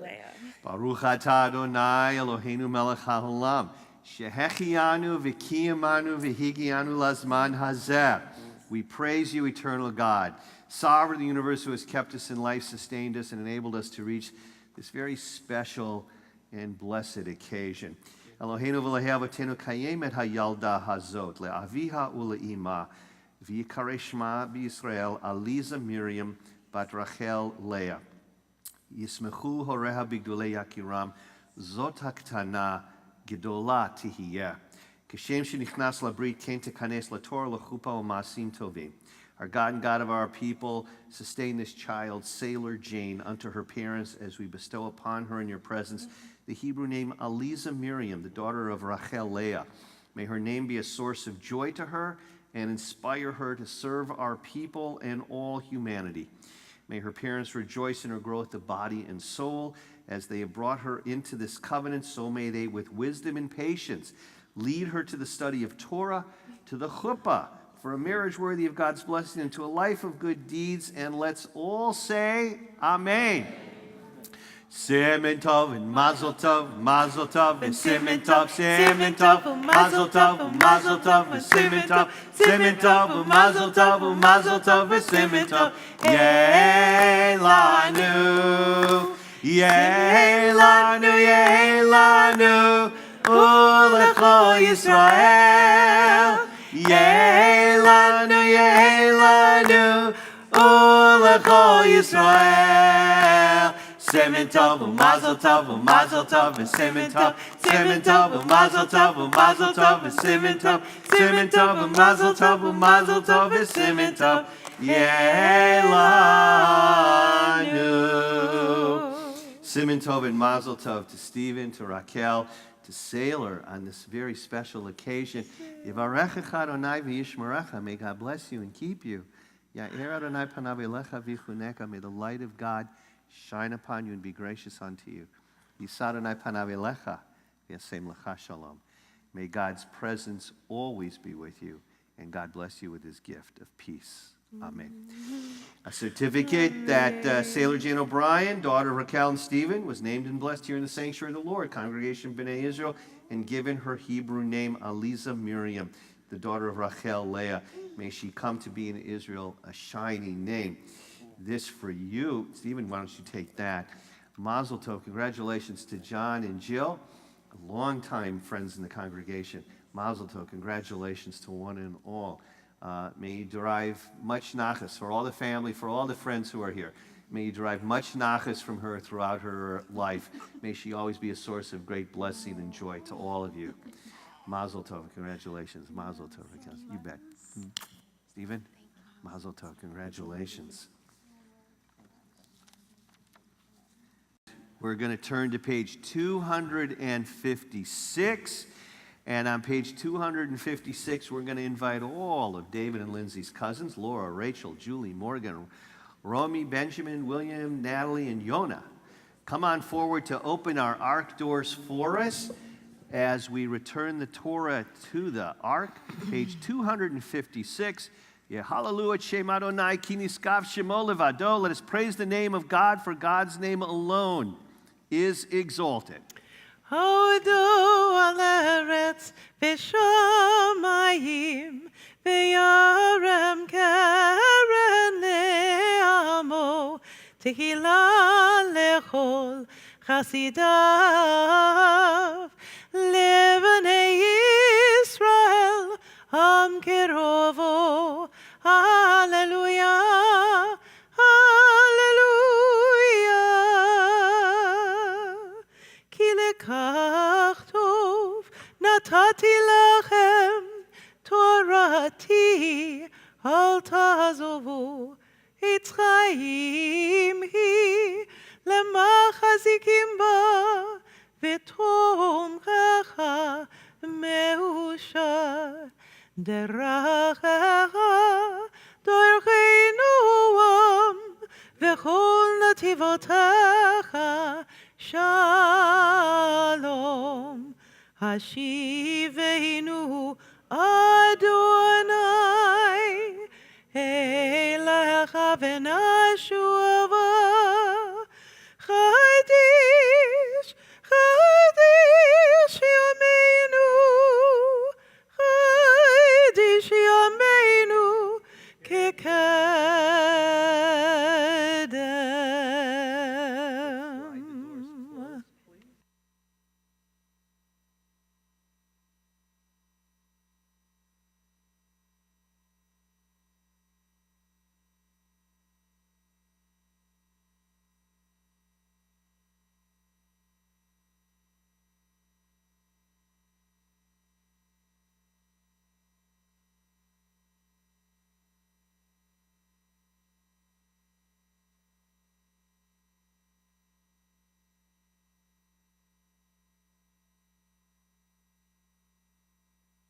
Leah. Baruch atah Adonai Eloheinu melech haolam, shehechianu v'kiyamanu v'higianu lazman hazeh. We praise you, eternal God, sovereign of the universe, who has kept us in life, sustained us, and enabled us to reach this very special and blessed occasion. Eloheinu v'lehavotenu kayem et hayalda hazot le'aviha ule'ima v'yikarei shma b'Yisrael Eliza Miriam bat Rachel Leah. Yismechu horeha bigdolei yakiram. Zot haktana gedola tihiyeh. Kashem shenichnas labrit ken tekanes latorah lachupa u'masim tovim. Our God and God of our people, sustain this child, Sailor Jane, unto her parents as we bestow upon her in your presence the Hebrew name Aliza Miriam, the daughter of Rachel Leah. May her name be a source of joy to her and inspire her to serve our people and all humanity. May her parents rejoice in her growth of body and soul as they have brought her into this covenant. So may they, with wisdom and patience, lead her to the study of Torah, to the chuppah, for a marriage worthy of God's blessing, and to a life of good deeds. And let's all say, Amen. Simen tov and mazel tov, and simen tov, mazel tov, and simen tov, and mazel tov, and simen tov. Yeh lanu, yeh lanu, yeh lanu, ulecho Yisrael. Yeh lanu, ulecho Yisrael. Simen tov, mazel tov, and simen tov, mazel tov, and simen tov, and mazel tov, and simen tov. Yeh lanu. Simen tov and mazel tov to Stephen, to Raquel, to Sailor on this very special occasion. Yivarechecha Adonai v'yishmerecha. May God bless you and keep you. Ya'er Adonai panav elecha v'chuneka. May the light of God shine upon you and be gracious unto you. Yisa Adonai panav elecha v'yasem lecha shalom. May God's presence always be with you, and God bless you with his gift of peace. Amen. A certificate that Sailor Jane O'Brien, daughter of Raquel and Stephen, was named and blessed here in the sanctuary of the Lord, Congregation B'nai Israel, and given her Hebrew name Aliza Miriam, the daughter of Rachel Leah. May she come to be in Israel a shining name. This for you. Stephen, why don't you take that? Mazel tov. Congratulations to John and Jill, longtime friends in the congregation. Mazel tov. Congratulations to one and all. May you derive much nachas for all the family, for all the friends who are here. May you derive much nachas from her throughout her life. May she always be a source of great blessing and joy to all of you. Mazel tov. Congratulations. Mazel tov. You bet. Stephen? Mazel tov. Congratulations. We're going to turn to page 256. And on page 256, we're going to invite all of David and Lindsay's cousins, Laura, Rachel, Julie, Morgan, Romy, Benjamin, William, Natalie, and Yona. Come on forward to open our ark doors for us as we return the Torah to the ark. Page 256. Hallelujah, Shem Adonai, ki niskav shemo levado. Let us praise the name of God, for God's name alone is exalted. הודו על ארץ ושמיים וירם קרן לעמו תהילה לכל חסידיו לבני ישראל עם קרובו הללויה כך טוב נתתי לכם תורתי אל תעזבו עץ חיים היא למחזיקים בה ותומכך מאושר דרכך דרכי נועם וכל נתיבותיך Shalom, Hashivenu Adonai, Elecha v'nashuva, Chadish, Chadish Yameinu, Chadish Yameinu,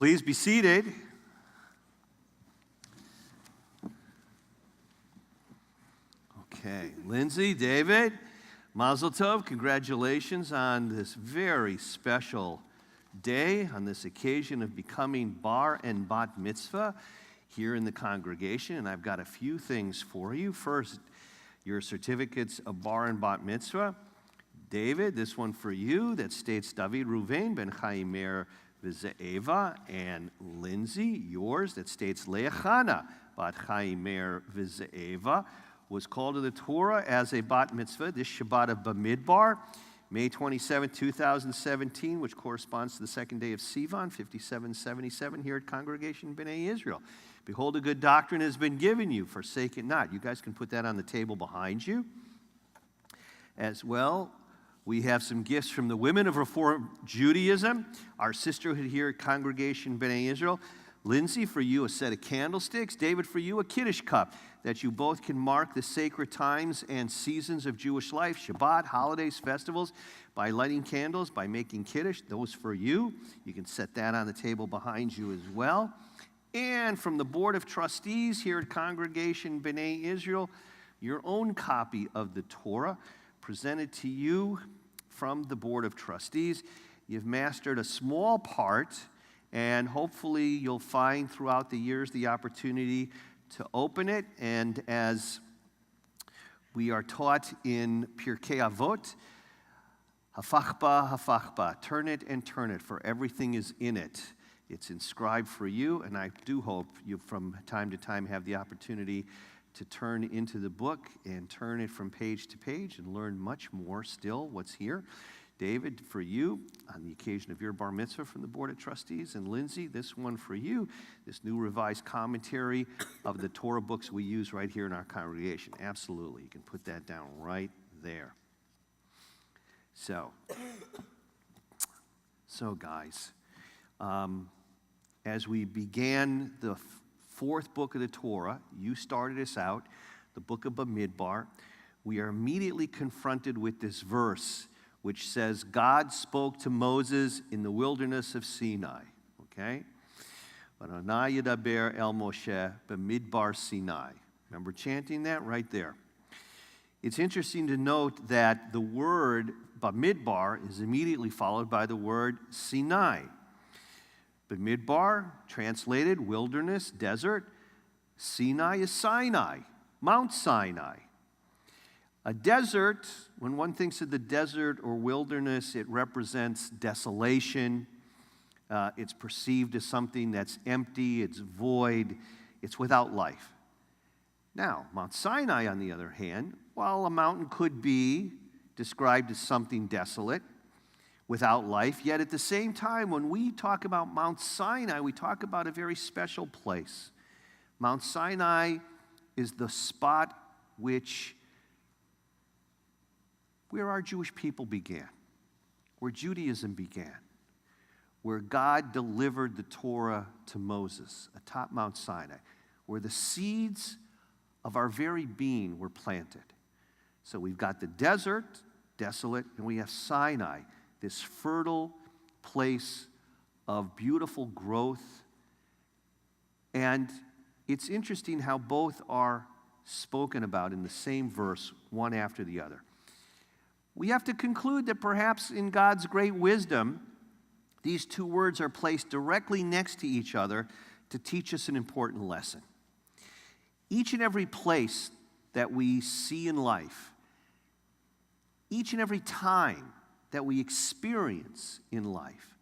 Please be seated. Okay, Lindsay, David, Mazel Tov, congratulations on this very special day, on this occasion of becoming bar and bat mitzvah here in the congregation. And I've got a few things for you. First, your certificates of bar and bat mitzvah. David, this one for you that states David Ruvain ben Chaimer v'Ze'eva, and Lindsay, yours that states Leachana bat Chaimer v'Ze'eva, was called to the Torah as a bat mitzvah this Shabbat of Bamidbar, May 27, 2017, which corresponds to the second day of Sivan, 5777, here at Congregation B'nai Israel. Behold, a good doctrine has been given you, forsake it not. You guys can put that on the table behind you. As well, we have some gifts from the women of Reform Judaism, our sisterhood here at Congregation B'nai Israel. Lindsay, for you, a set of candlesticks. David, for you, a Kiddush cup, that you both can mark the sacred times and seasons of Jewish life, Shabbat, holidays, festivals, by lighting candles, by making Kiddush. Those for you. You can set that on the table behind you as well. And from the Board of Trustees here at Congregation B'nai Israel, your own copy of the Torah presented to you from the Board of Trustees. You've mastered a small part, and hopefully you'll find throughout the years the opportunity to open it. And as we are taught in Pirkei Avot, hafachba, turn it and turn it, for everything is in it. It's inscribed for you, and I do hope you from time to time have the opportunity to turn into the book and turn it from page to page and learn much more still what's here. David, for you, on the occasion of your bar mitzvah from the Board of Trustees, and Lindsay, this one for you, this new revised commentary of the Torah books we use right here in our congregation. Absolutely, you can put that down right there. So guys, as we began the fourth book of the Torah, you started us out, the book of Bamidbar, we are immediately confronted with this verse which says, God spoke to Moses in the wilderness of Sinai, okay? Adonai Yedaber el Moshe b'midbar Sinai. Remember chanting that right there. It's interesting to note that the word Bamidbar is immediately followed by the word Sinai. Bamidbar, translated wilderness, desert. Sinai is Sinai, Mount Sinai. A desert, when one thinks of the desert or wilderness, it represents desolation. It's perceived as something that's empty, it's void, it's without life. Now, Mount Sinai, on the other hand, while a mountain could be described as something desolate, without life, yet at the same time, when we talk about Mount Sinai, we talk about a very special place. Mount Sinai is the spot where our Jewish people began, where Judaism began, where God delivered the Torah to Moses atop Mount Sinai, where the seeds of our very being were planted. So we've got the desert, desolate, and we have Sinai, this fertile place of beautiful growth. And it's interesting how both are spoken about in the same verse, one after the other. We have to conclude that perhaps in God's great wisdom, these two words are placed directly next to each other to teach us an important lesson. Each and every place that we see in life, each and every time that we experience in life,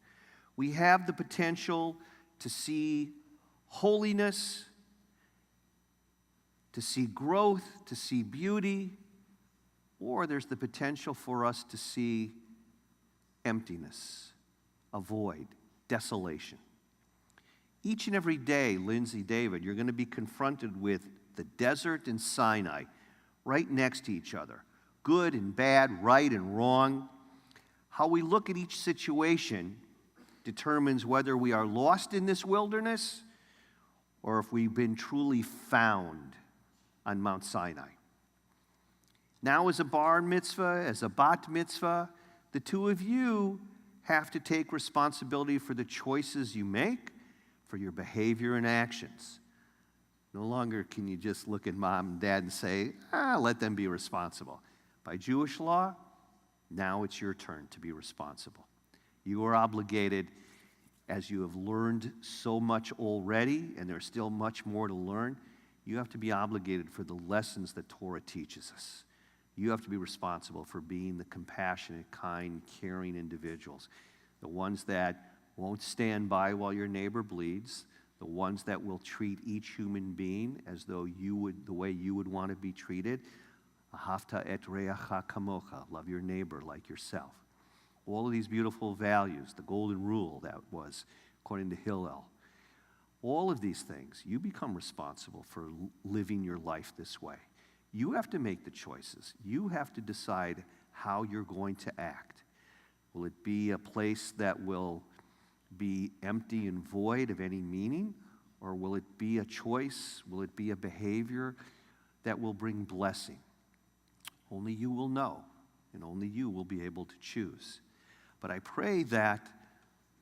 we have the potential to see holiness, to see growth, to see beauty, or there's the potential for us to see emptiness, a void, desolation. Each and every day, Lindsay, David, you're going to be confronted with the desert and Sinai right next to each other. Good and bad, right and wrong. How we look at each situation determines whether we are lost in this wilderness or if we've been truly found on Mount Sinai. Now, as a bar mitzvah, as a bat mitzvah, the two of you have to take responsibility for the choices you make for your behavior and actions. No longer can you just look at mom and dad and say, let them be responsible. By Jewish law, now it's your turn to be responsible. You are obligated, as you have learned so much already, and there's still much more to learn, you have to be obligated for the lessons that Torah teaches us. You have to be responsible for being the compassionate, kind, caring individuals, the ones that won't stand by while your neighbor bleeds, the ones that will treat each human being as though the way you would want to be treated. Ahavta et reacha kamocha, love your neighbor like yourself. All of these beautiful values, the golden rule that was, according to Hillel, all of these things, you become responsible for living your life this way. You have to make the choices. You have to decide how you're going to act. Will it be a place that will be empty and void of any meaning? Or will it be a choice? Will it be a behavior that will bring blessing? Only you will know, and only you will be able to choose. But I pray that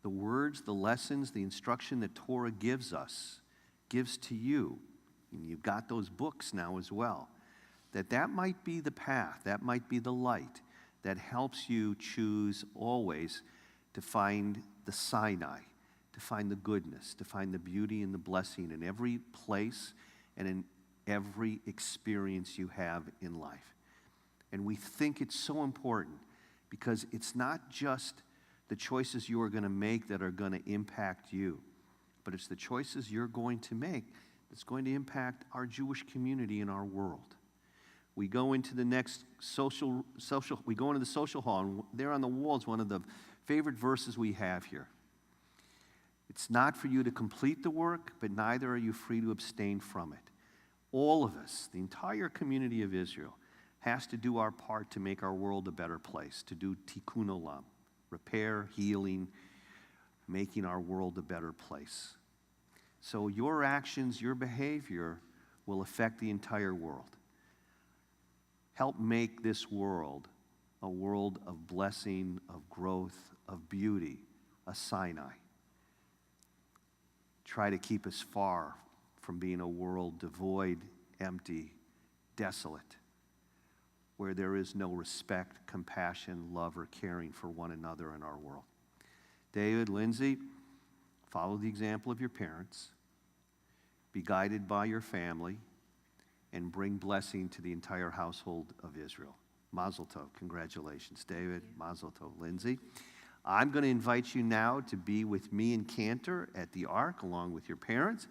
the words, the lessons, the instruction that Torah gives us, gives to you, and you've got those books now as well, that might be the path, that might be the light that helps you choose always to find the Sinai, to find the goodness, to find the beauty and the blessing in every place and in every experience you have in life. And we think it's so important because it's not just the choices you are going to make that are going to impact you, but it's the choices you're going to make that's going to impact our Jewish community and our world. We go into the next we go into the social hall, and there on the wall is one of the favorite verses we have here. It's not for you to complete the work, but neither are you free to abstain from it. All of us, the entire community of Israel, has to do our part to make our world a better place, to do tikkun olam, repair, healing, making our world a better place. So your actions, your behavior will affect the entire world. Help make this world a world of blessing, of growth, of beauty, a Sinai. Try to keep us far from being a world devoid, empty, desolate, where there is no respect, compassion, love, or caring for one another in our world. David, Lindsay, follow the example of your parents. Be guided by your family, and bring blessing to the entire household of Israel. Mazel tov. Congratulations, David. Mazel tov, Lindsay. I'm going to invite you now to be with me and Cantor at the Ark, along with your parents.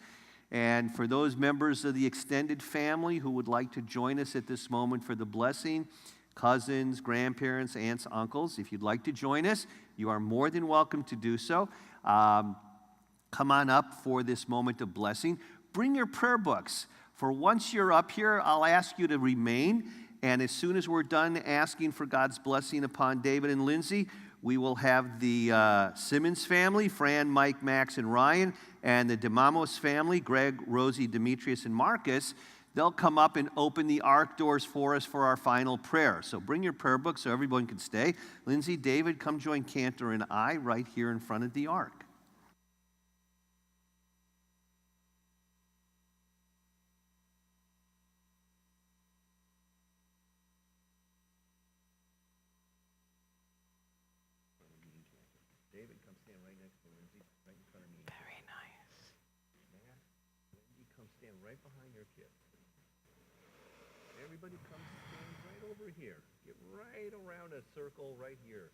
And for those members of the extended family who would like to join us at this moment for the blessing, cousins, grandparents, aunts, uncles, if you'd like to join us, you are more than welcome to do so. Come on up for this moment of blessing. Bring your prayer books. For once you're up here, I'll ask you to remain. And as soon as we're done asking for God's blessing upon David and Lindsay, we will have the Simmons family, Fran, Mike, Max, and Ryan, and the DeMamos family, Greg, Rosie, Demetrius, and Marcus. They'll come up and open the Ark doors for us for our final prayer. So bring your prayer book so everyone can stay. Lindsay, David, come join Cantor and I right here in front of the Ark. David, come stand right next to Lindsay, right in front of me. Very nice. Matt, Lindsay, come stand right behind your kid. Everybody come stand right over here. Get right around a circle right here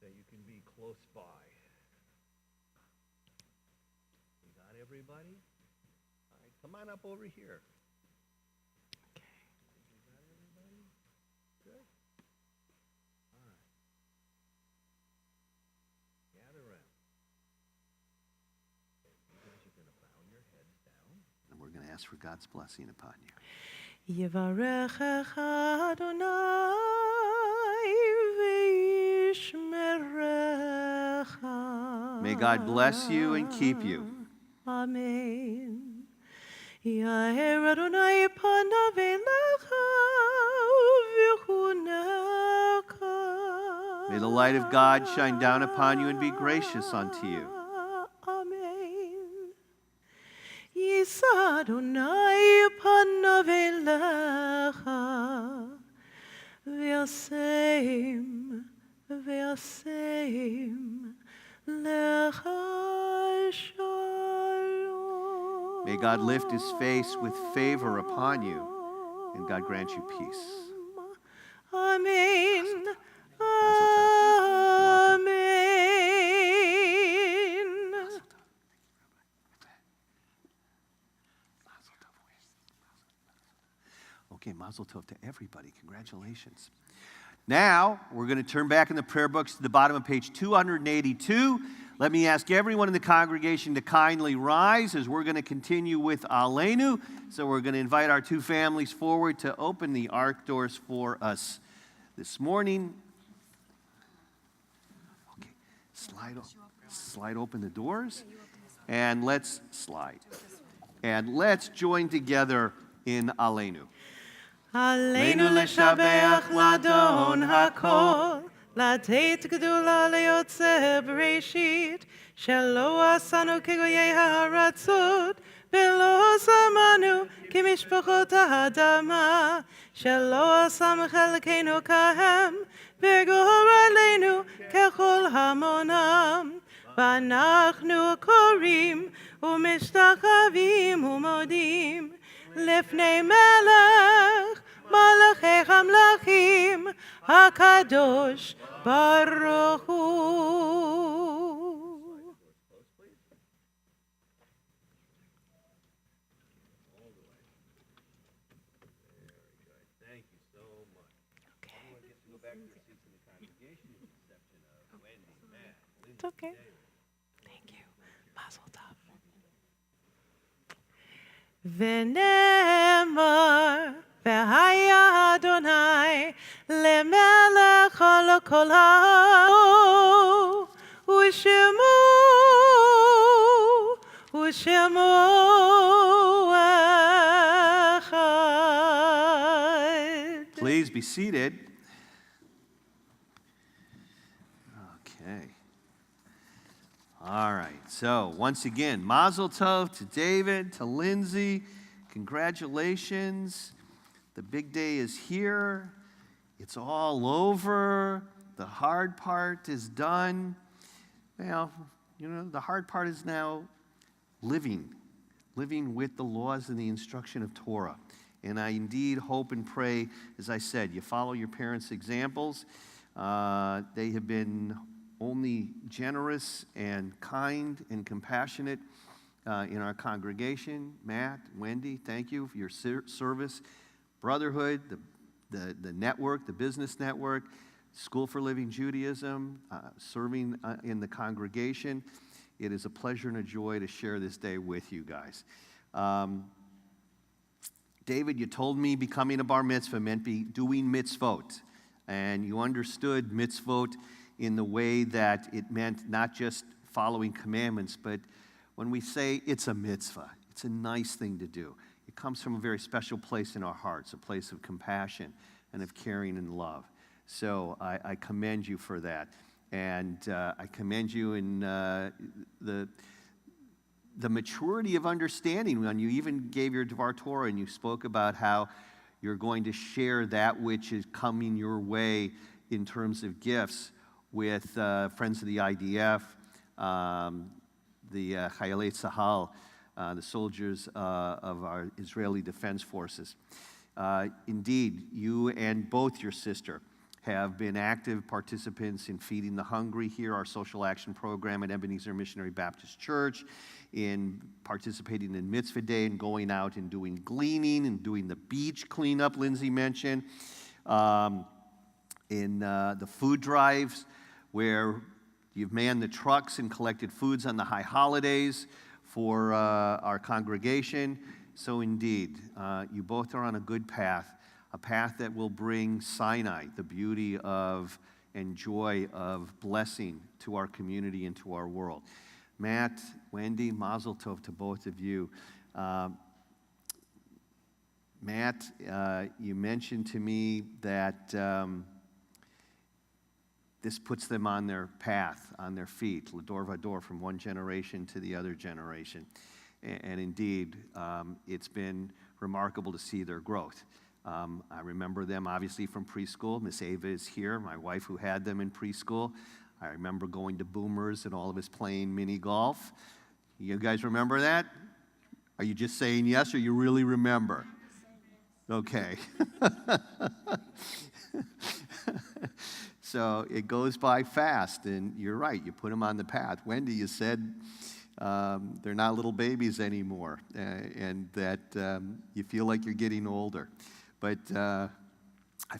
that you can be close by. You got everybody? All right, come on up over here. Okay. You got everybody? Good. All right. Gather around. You guys are going to bow your heads down, and we're going to ask for God's blessing upon you. Yivarechecha Adonai v'yishmerecha. May God bless you and keep you. Amen. Yair Adonai panav elecha v'chunecha. May the light of God shine down upon you and be gracious unto you. Amen. Adonai panav elecha v'yaseim lecha shalom. May God lift his face with favor upon you, and God grant you peace. Amen. Amen. Okay, mazel tov to everybody. Congratulations. Now, we're going to turn back in the prayer books to the bottom of page 282. Let me ask everyone in the congregation to kindly rise as we're going to continue with Aleinu. So we're going to invite our two families forward to open the ark doors for us this morning. Okay, slide open the doors, and let's slide. And let's join together in Aleinu. Aleinu leshabeach ladon hakol, לתת גדולה ליוצא בראשית, שלא עשנו כגויי הארצות, ולא שמנו כמשפחות האדמה, שלא עשם חלקנו כהם, וגורלנו ככל המונם. ואנחנו קוראים ומשתחווים ומודים לפני מלך מלכי המלכים הקדוש ברוך הוא. Thank you so much. Okay. Everyone gets to go back to their seats in the congregation with the exception of Wendy, Matt, Lindsay. It's okay. Thank you. Mazel tov. ונאמר והיה אדוני למלך על כל העם ושמו אחד. Please be seated. Okay. All right. So, once again, mazel tov to David, to Lindsay. Congratulations. The big day is here. It's all over. The hard part is done. Well, the hard part is now living with the laws and the instruction of Torah. And I indeed hope and pray, as I said, you follow your parents' examples. They have been only generous and kind and compassionate in our congregation. Matt, Wendy, thank you for your service. Brotherhood, the network, the business network, School for Living Judaism, serving in the congregation. It is a pleasure and a joy to share this day with you guys. David, you told me becoming a bar mitzvah meant doing mitzvot. And you understood mitzvot in the way that it meant not just following commandments, but when we say it's a mitzvah, it's a nice thing to do. It comes from a very special place in our hearts, a place of compassion and of caring and love. So I commend you for that. And I commend you in the maturity of understanding when you even gave your Dvar Torah and you spoke about how you're going to share that which is coming your way in terms of gifts with friends of the IDF, the Chayalei Tzahal, the soldiers of our Israeli Defense Forces. Indeed, you and both your sister have been active participants in Feeding the Hungry here, our social action program at Ebenezer Missionary Baptist Church, in participating in Mitzvah Day and going out and doing gleaning and doing the beach cleanup Lindsay mentioned, in the food drives where you've manned the trucks and collected foods on the high holidays for our congregation. So indeed, you both are on a good path, a path that will bring Sinai, the beauty of and joy of blessing to our community and to our world. Matt, Wendy, mazel tov to both of you. Matt, you mentioned to me that this puts them on their path, on their feet, Lador Vador, from one generation to the other generation. And indeed, it's been remarkable to see their growth. I remember them obviously from preschool. Miss Ava is here, my wife who had them in preschool. I remember going to Boomers and all of us playing mini golf. You guys remember that? Are you just saying yes, or you really remember? Okay. So it goes by fast, and you're right, you put them on the path. Wendy, you said they're not little babies anymore, and that you feel like you're getting older. But I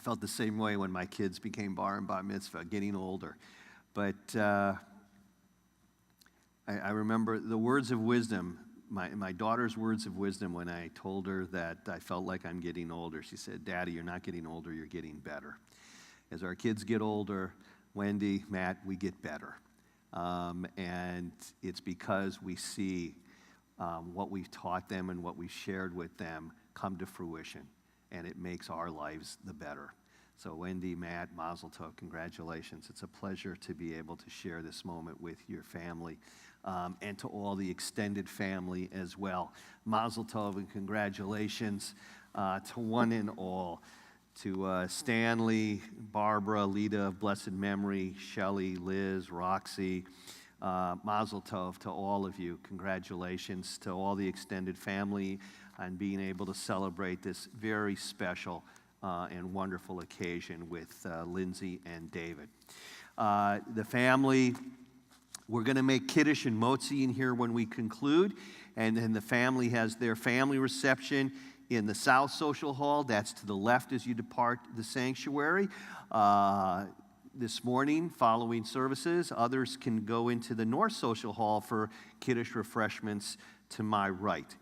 felt the same way when my kids became bar and bat mitzvah, getting older. But I remember the words of wisdom, my daughter's words of wisdom when I told her that I felt like I'm getting older. She said, "Daddy, you're not getting older, you're getting better." As our kids get older, Wendy, Matt, we get better. And it's because we see what we've taught them and what we've shared with them come to fruition, and it makes our lives the better. So Wendy, Matt, Mazel Tov, congratulations. It's a pleasure to be able to share this moment with your family and to all the extended family as well. Mazel Tov and congratulations to one and all. To Stanley, Barbara, Lita of blessed memory, Shelley, Liz, Roxy, Mazel Tov to all of you. Congratulations to all the extended family on being able to celebrate this very special and wonderful occasion with Lindsay and David. The family, we're going to make Kiddush and Motzi in here when we conclude, and then the family has their family reception in the South Social Hall. That's to the left as you depart the sanctuary. This morning, following services, others can go into the North Social Hall for Kiddush refreshments to my right.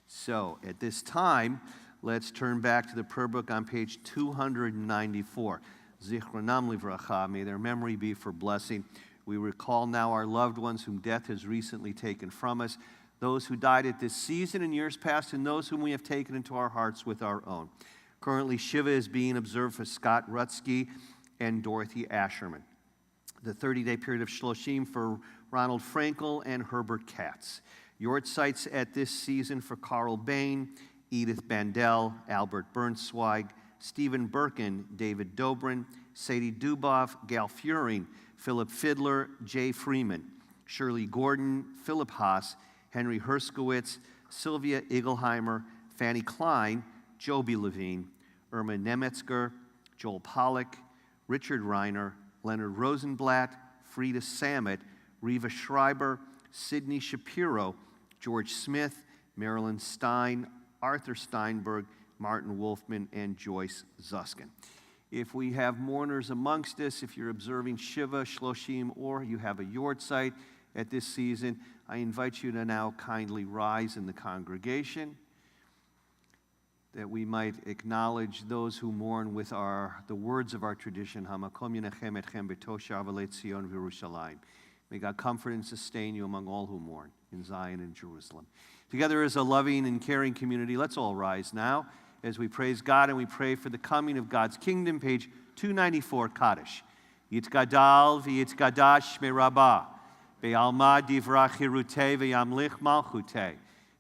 So at this time, let's turn back to the prayer book on page 294. Zichronam livracha, may their memory be for blessing. We recall now our loved ones whom death has recently taken from us, those who died at this season in years past, and those whom we have taken into our hearts with our own. Currently, Shiva is being observed for Scott Rutsky and Dorothy Asherman. The 30-day period of Shloshim for Ronald Frankel and Herbert Katz. Yort sites at this season for Carl Bain, Edith Bandel, Albert Bernzweig, Stephen Birkin, David Dobrin, Sadie Dubov, Gal Furing, Philip Fiedler, Jay Freeman, Shirley Gordon, Philip Haas, Henry Herskowitz, Sylvia Igelheimer, Fanny Klein, Joby Levine, Irma Nemetzger, Joel Pollack, Richard Reiner, Leonard Rosenblatt, Frida Samet, Reva Schreiber, Sidney Shapiro, George Smith, Marilyn Stein, Arthur Steinberg, Martin Wolfman, and Joyce Zuskin. If we have mourners amongst us, if you're observing Shiva, Shloshim, or you have a Yort site at this season, I invite you to now kindly rise in the congregation that we might acknowledge those who mourn with the words of our tradition, Hamakom Yenechem Etchem B'Toshav Alei Tzion V'Yerushalayim. May God comfort and sustain you among all who mourn in Zion and Jerusalem. Together as a loving and caring community, let's all rise now as we praise God and we pray for the coming of God's kingdom. Page 294, Kaddish. Yitzgadal v'yitzgadash merabah. Be'alma divrach hirutei ve'yamlich malchutei.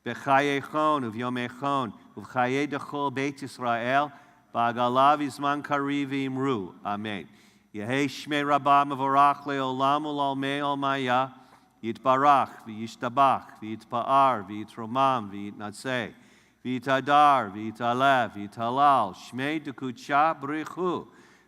Be'chayechon uv'yomechon uv'chayei dechol Beit Yisrael. Ba'agalav izman kari v'imru. Amen. Yehei shmei rabah mevorach le'olam u'lalmei olmaya. Yitbarach v'yishtabach v'yitpa'ar v'yitromam v'yitnatzeh. V'yitadar v'yitalev v'yitalal. Shmei dekutsha b'richu.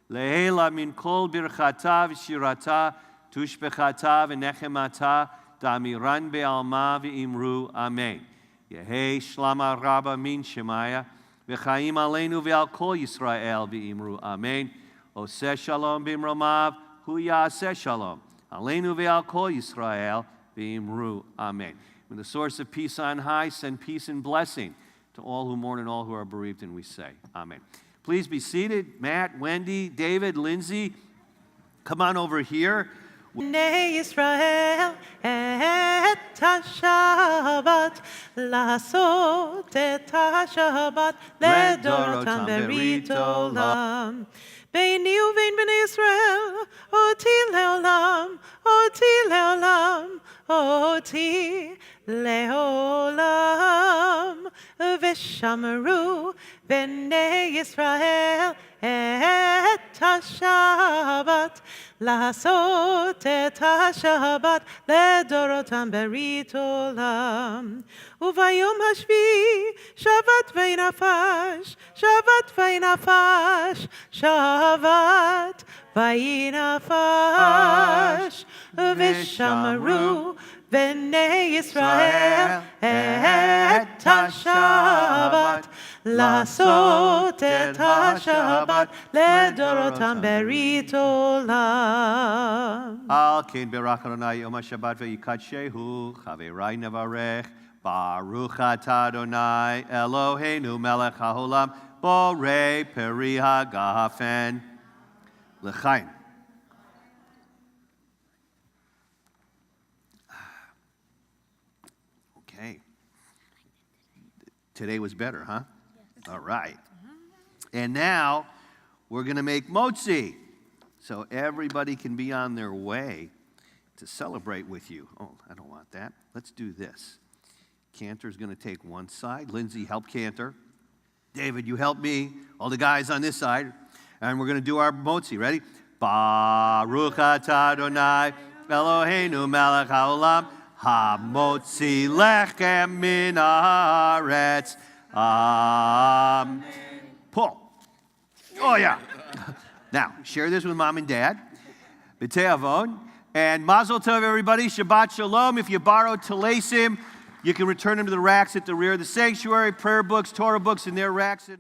Lehela min kol birchata v'shirata. Tushbechata v'nechemata damiran be'alma v'imru. Amen. Yehei shlama rabba min shemaya v'chaim aleinu v'al kol Yisrael v'imru. Amen. Oseh shalom b'imromav hu ya'aseh shalom aleinu v'al kol Yisrael v'imru. Amen. When the source of peace on high, send peace and blessing to all who mourn and all who are bereaved, and we say, Amen. Please be seated. Matt, Wendy, David, Lindsay, come on over here. בני ישראל את השבת, לעשות את השבת לדורותם ברית עולם. ביני ובין בני ישראל, אותי לעולם, אותי לעולם, אותי לעולם. ושמרו בני ישראל את השבת, לעשות את השבת לדורותם ברית עולם. וביום השביעי שבת וינפש, שבת וינפש, שבת וינפש. ושמרו בני ישראל את השבת, לעשות את השבת לדורותם ברית עולם. על כן ברך אדוני יום השבת ויקדשהו, חברי נברך. ברוך אתה אדוני אלוהינו מלך העולם, בורא פרי הגפן. לחיים. Okay. Today was better, huh? All right. And now we're going to make motzi, so everybody can be on their way to celebrate with you. Oh, I don't want that. Let's do this. Cantor's going to take one side. Lindsay, help Cantor. David, you help me. All the guys on this side. And we're going to do our motzi. Ready? Baruch atah Adonai Eloheinu melech haolam hamotzi lechem min haaretz. Amen. Pull. Oh, yeah. Now, share this with mom and dad. B'tei avon. And mazel tov, everybody. Shabbat shalom. If you borrowed telesim, you can return them to the racks at the rear of the sanctuary. Prayer books, Torah books in their racks.